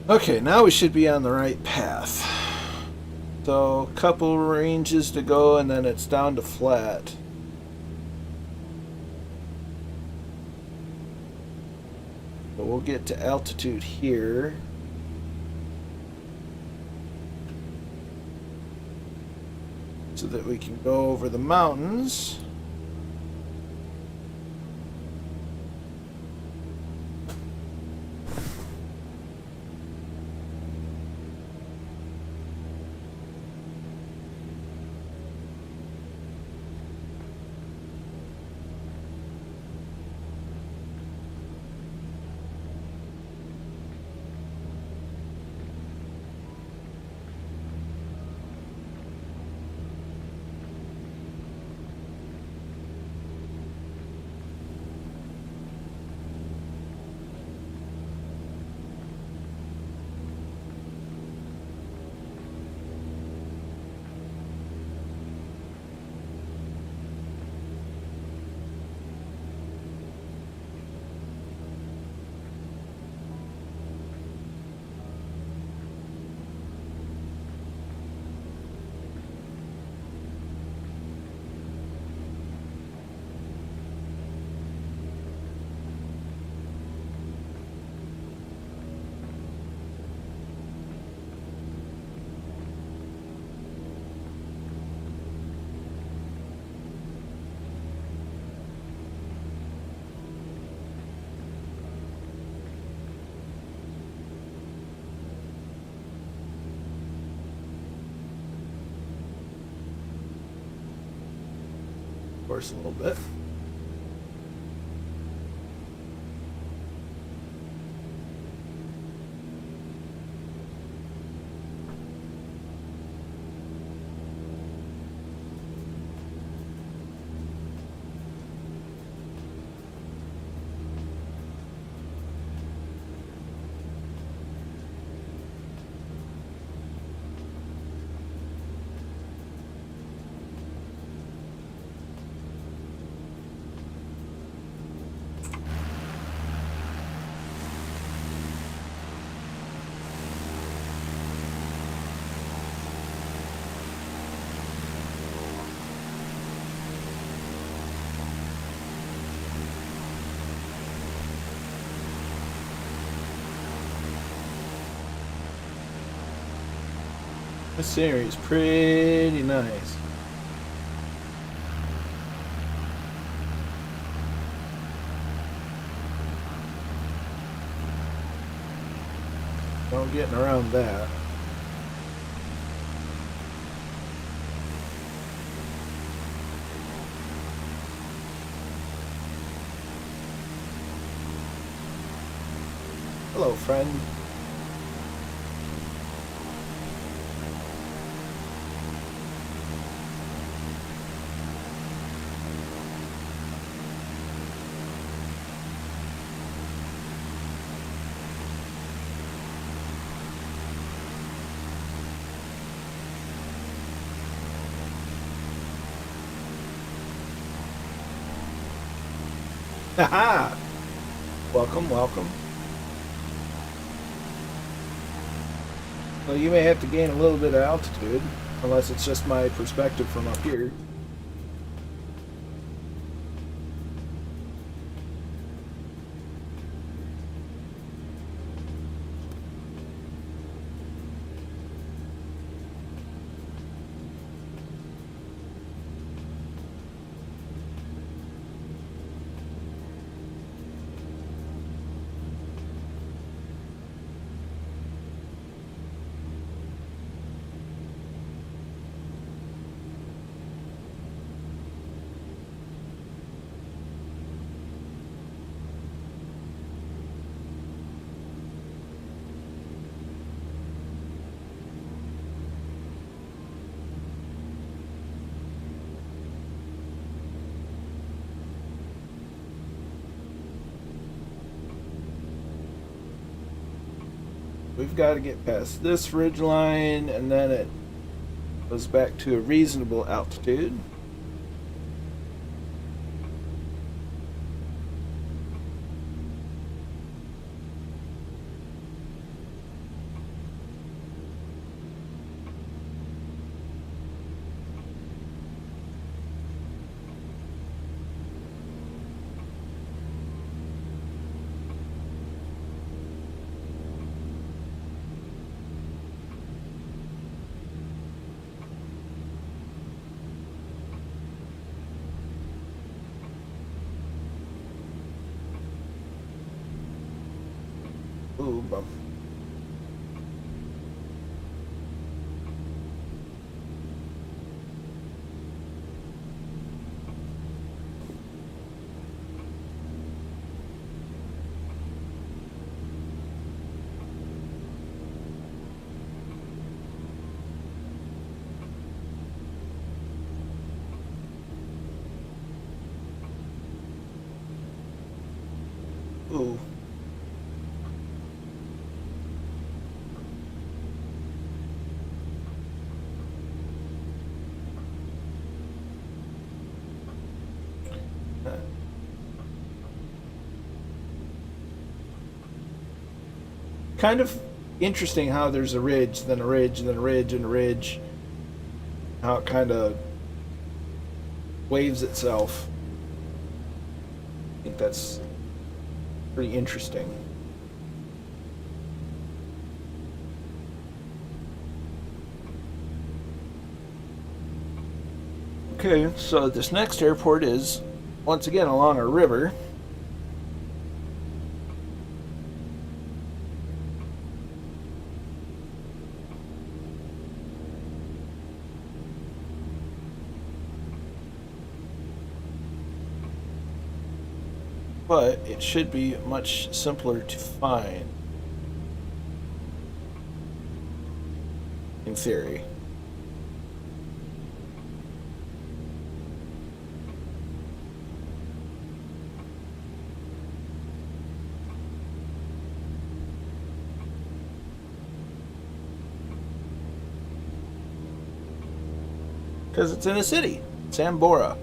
Okay, now we should be on the right path. So, a couple ranges to go and then it's down to flat. So we'll get to altitude here. So that we can go over the mountains. course a little bit. This scenery is pretty nice. No getting around that. Hello, friend. Haha! Welcome, welcome. Well, you may have to gain a little bit of altitude, unless it's just my perspective from up here. We've got to get past this ridge line, and then it goes back to a reasonable altitude. Ooh, bump. Ooh. Kind of interesting how there's a ridge, then a ridge, and then a ridge, and a ridge. How it kind of waves itself. I think that's pretty interesting. Okay, so this next airport is once again along a river. but it should be much simpler to find. In theory. Because it's in a city. Sambora.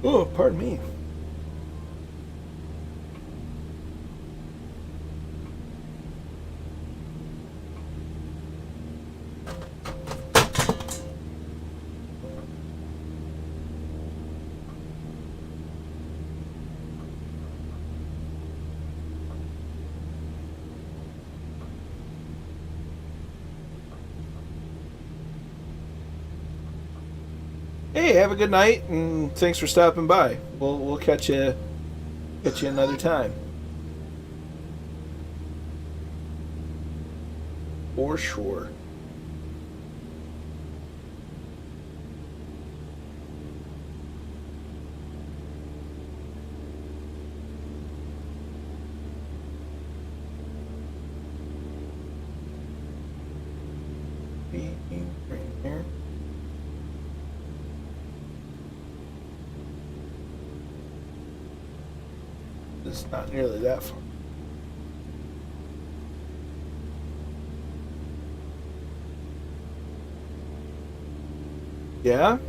Oh, pardon me. Hey, have a good night, and thanks for stopping by. We'll catch you another time. For sure. It's not nearly that far. Yeah?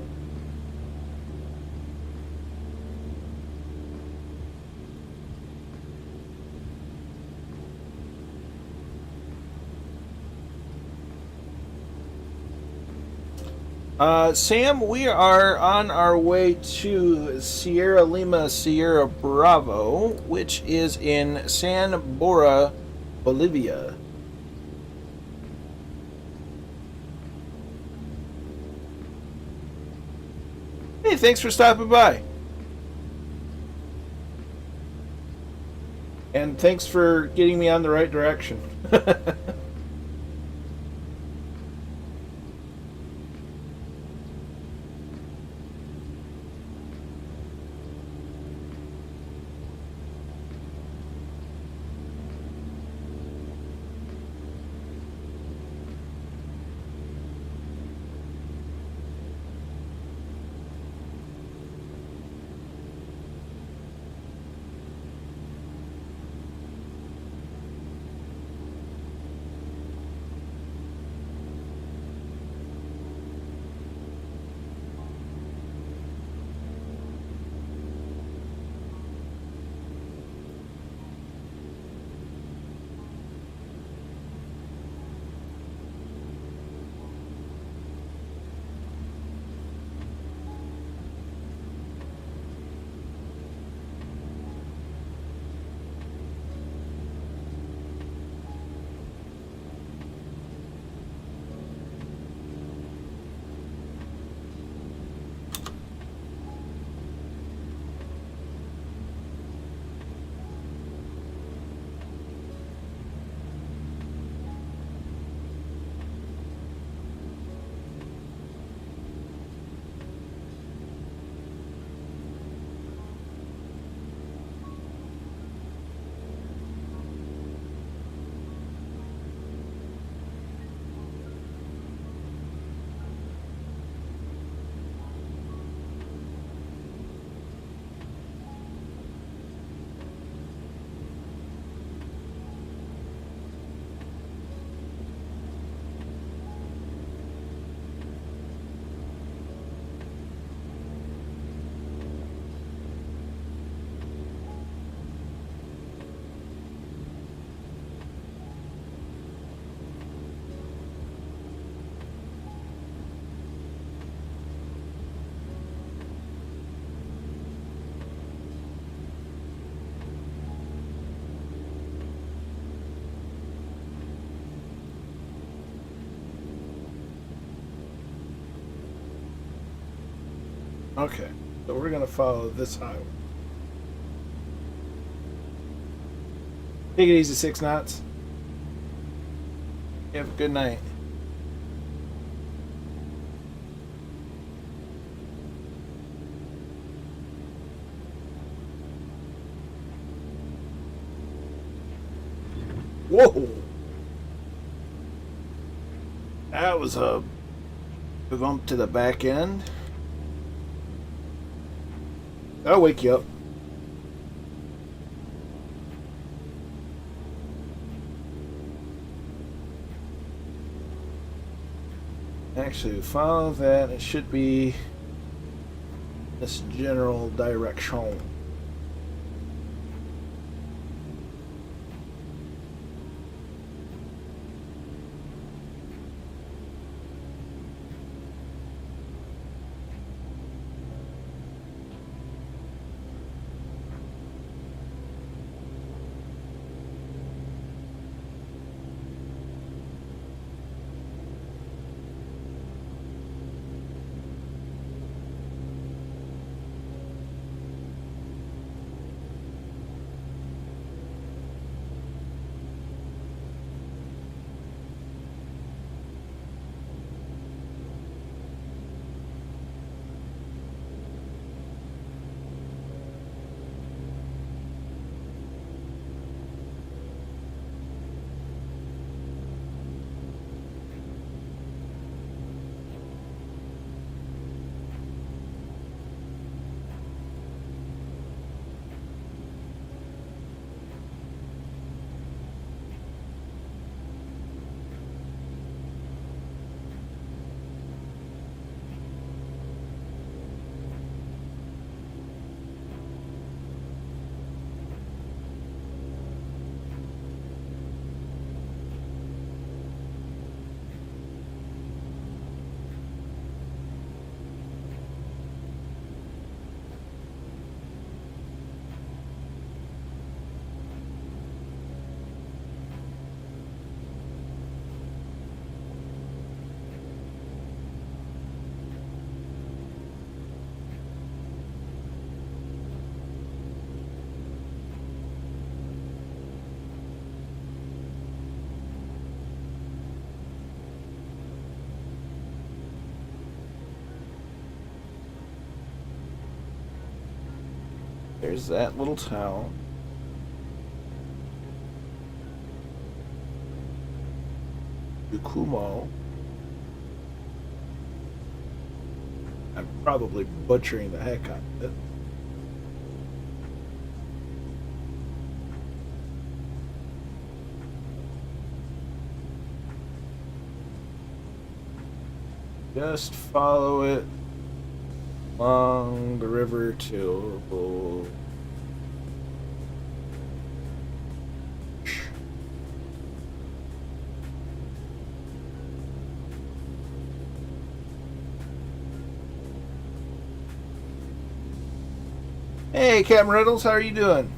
Sam, we are on our way to Sierra Lima, Sierra Bravo, which is in San Bora, Bolivia. Hey, thanks for stopping by. And thanks for getting me on the right direction. Okay, so we're going to follow this highway. Take it easy, 6 knots. You have a good night. Whoa! That was a bump to the back end. That'll wake you up. Actually, follow that. It should be this general direction. There's that little town. Yukumo. I'm probably butchering the heck out of it. Just follow it along the river to Hey, Captain Riddles, how are you doing?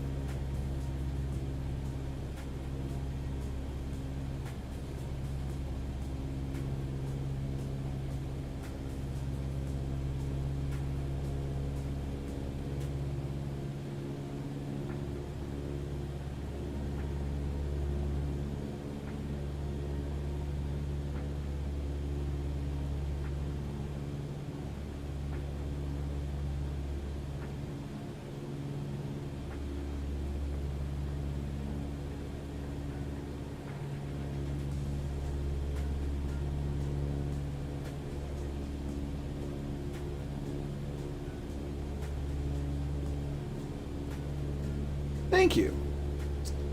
Thank you.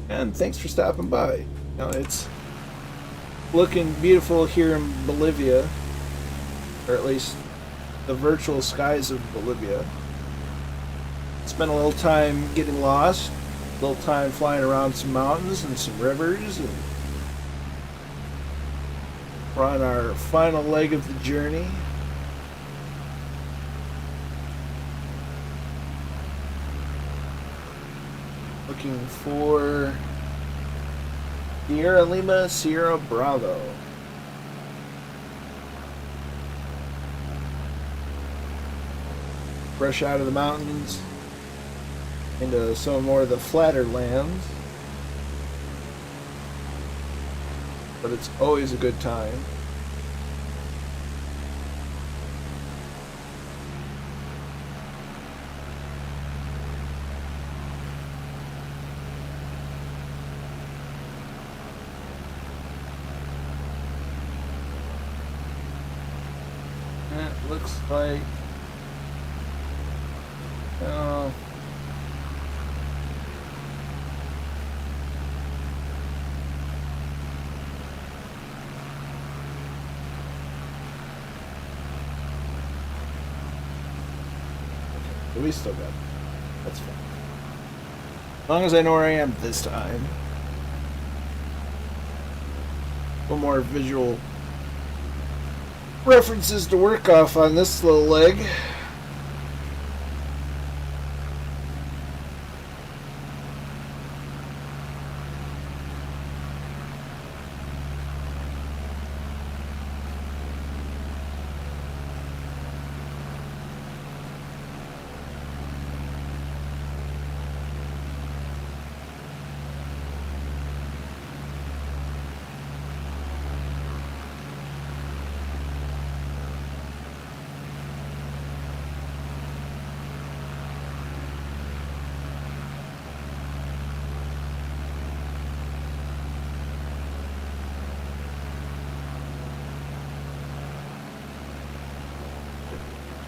And thanks for stopping by. You know, it's looking beautiful here in Bolivia, or at least the virtual skies of Bolivia. Spent a little time getting lost, a little time flying around some mountains and some rivers, and we're on our final leg of the journey. Looking for Sierra Lima, Sierra Bravo. Fresh out of the mountains into some more of the flatter lands. but it's always a good time. It looks like we still got it. That's fine. As long as I know where I am this time. A little more visual references to work off on this little leg.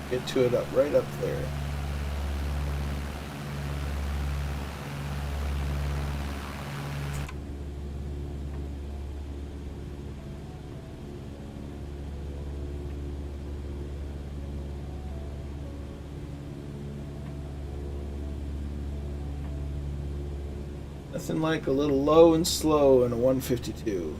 Get to it up right up there. Nothing like a little low and slow in a 152.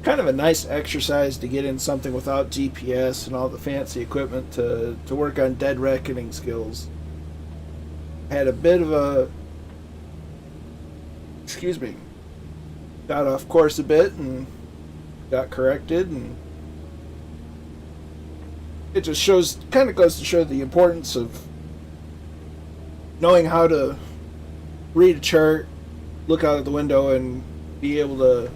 Kind of a nice exercise to get in something without GPS and all the fancy equipment to work on dead reckoning skills. Had a bit of a, excuse me, got off course a bit and got corrected, and it just shows, kind of goes to show the importance of knowing how to read a chart, look out of the window, and be able to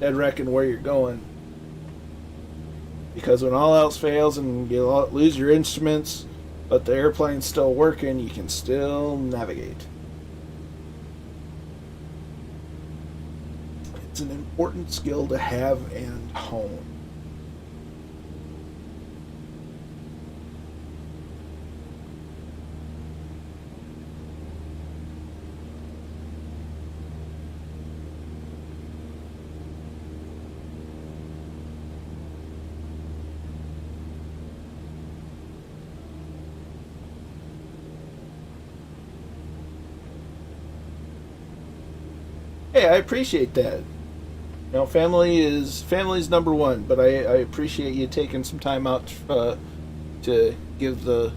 dead reckon where you're going. Because when all else fails and you lose your instruments, but the airplane's still working, you can still navigate. It's an important skill to have and hone. Hey, I appreciate that. Family's number one, but I appreciate you taking some time out to give the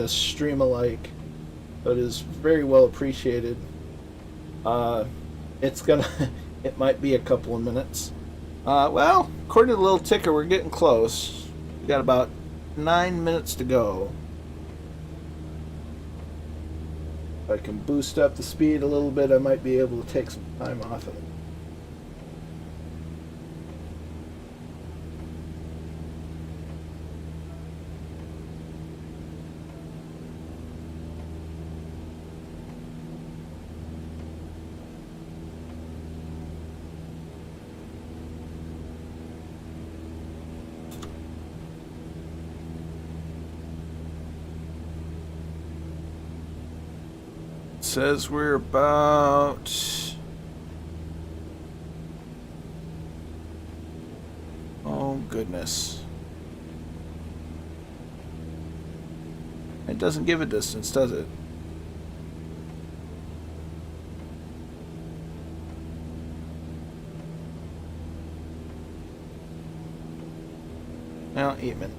stream a like. It is very well appreciated. It's gonna it might be a couple of minutes. Well, according to the little ticker, we're getting close. We got about 9 minutes to go. If I can boost up the speed a little bit, I might be able to take some time off of it. Says we're about, oh goodness, it doesn't give a distance, does it? Well, 8 minutes.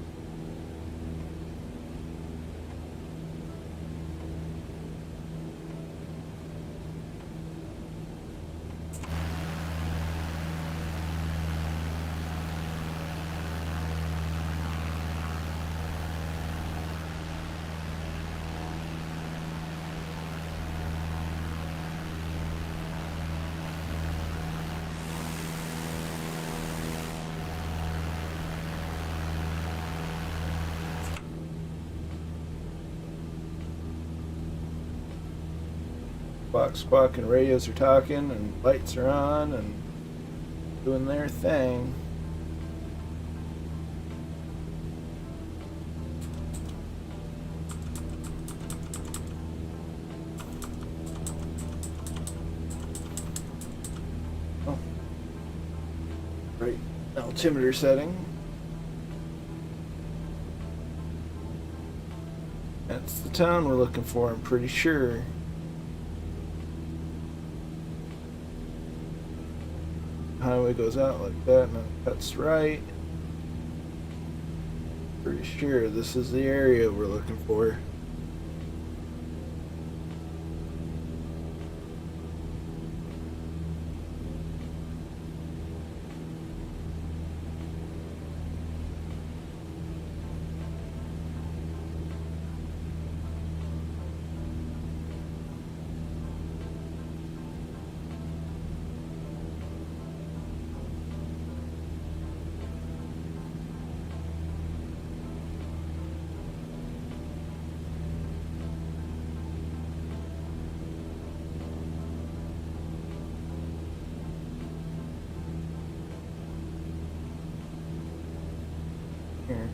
Squawk and radios are talking and lights are on and doing their thing. Oh. Right. Altimeter setting. That's the town we're looking for, I'm pretty sure. Highway goes out like that and then cuts right. Pretty sure this is the area we're looking for. Here.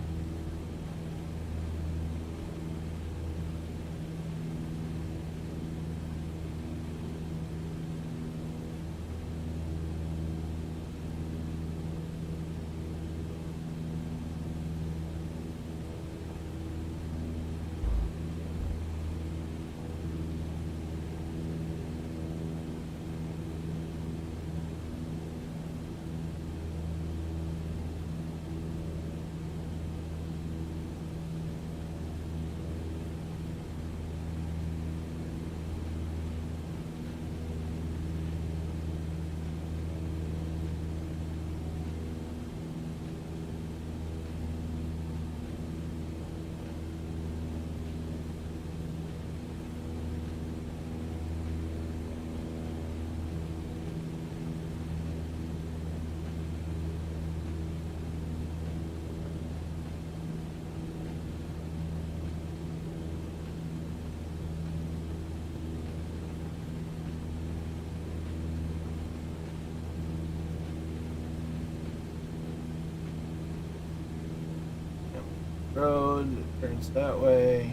Road turns that way.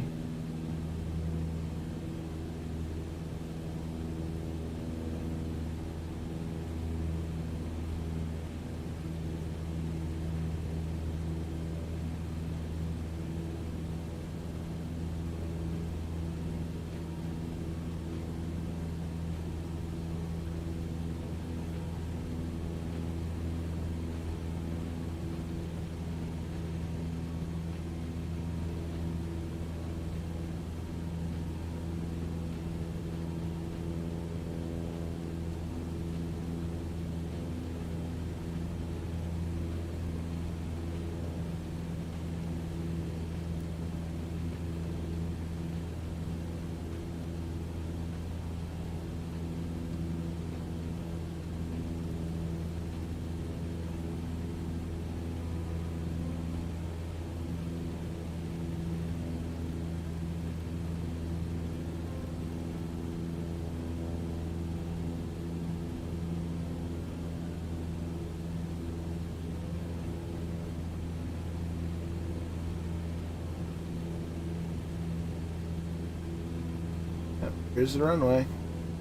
Yep, here's the runway.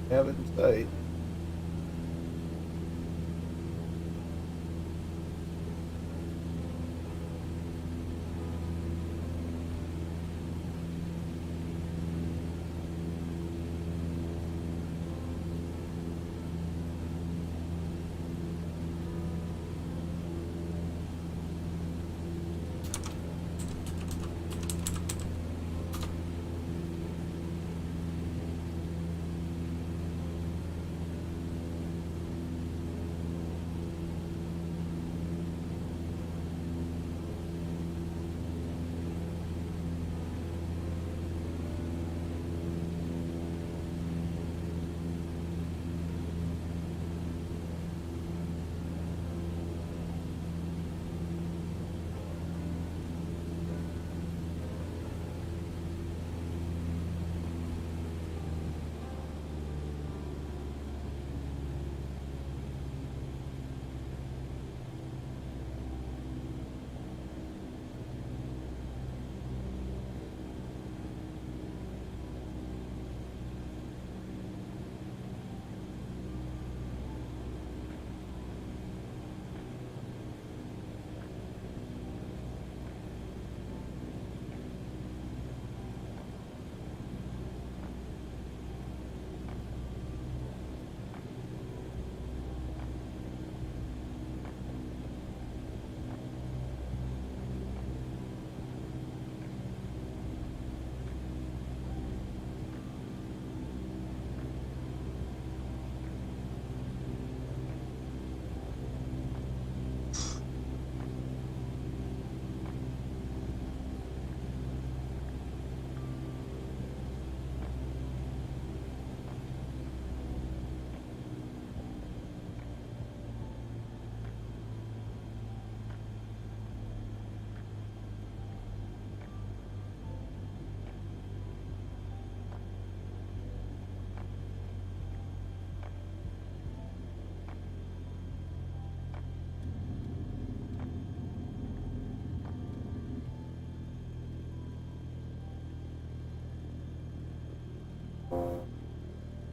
Have it in sight.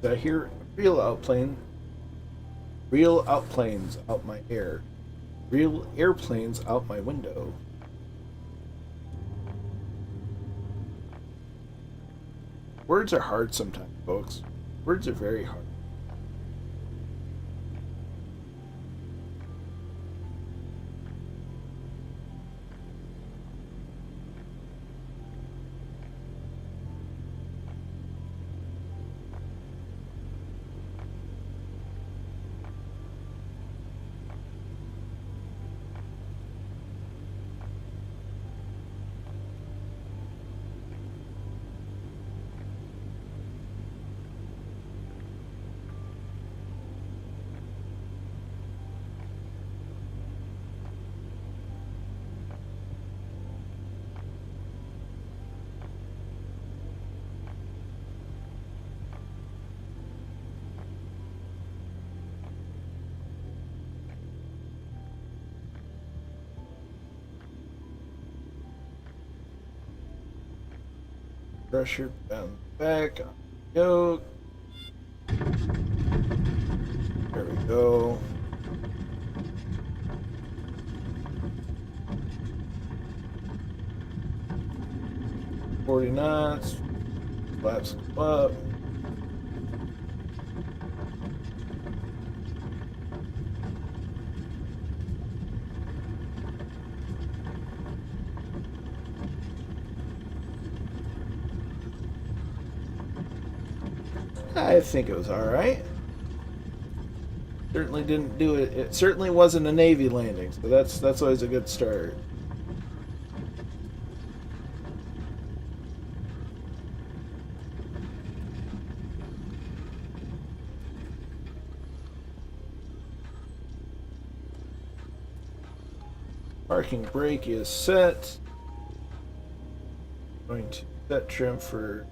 I hear real outplane, real outplanes out my air, real airplanes out my window. Words are hard sometimes, folks. Words are very hard. Pressure down back. Go. There we go. $40 knots. Flaps go up. I think it was alright. Certainly didn't do it. It certainly wasn't a Navy landing, so that's always a good start. Parking brake is set. Going to set trim for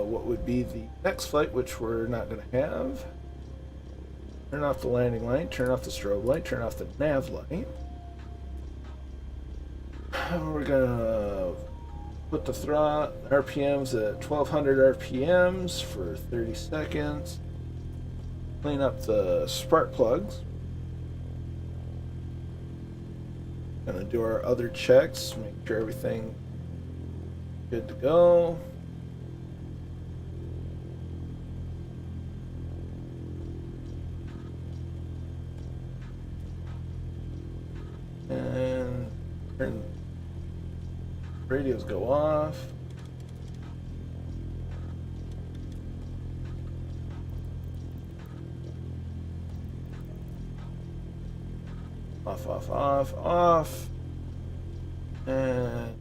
what would be the next flight, which we're not going to have. Turn off the landing light, turn off the strobe light, turn off the nav light. We're going to put the RPMs at 1200 RPMs for 30 seconds. Clean up the spark plugs. Gonna do our other checks, make sure everything good to go. And turn radios go off. Off, off, off, off. And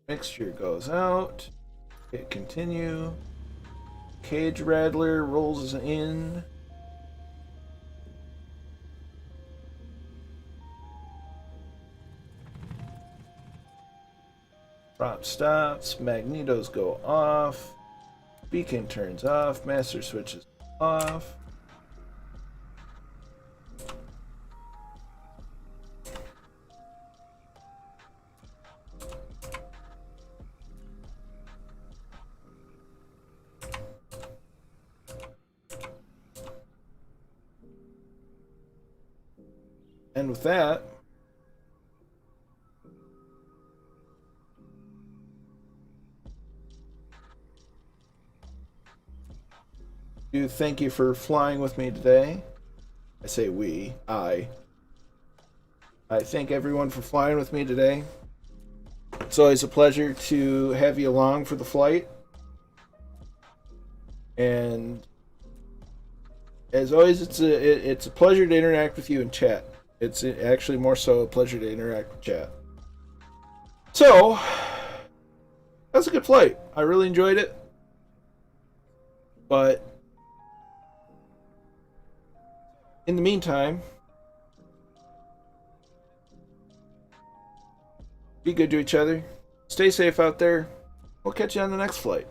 mixture goes out. Hit continue. Cage rattler rolls in. Prop stops. Magnetos go off. Beacon turns off. Master switches off. And with that, thank you for flying with me today. I say we, I thank everyone for flying with me today. It's always a pleasure to have you along for the flight. And as always, it's a pleasure to interact with you in chat. It's actually more so a pleasure to interact with chat. So, that was a good flight. I really enjoyed it. But in the meantime, be good to each other. Stay safe out there. We'll catch you on the next flight.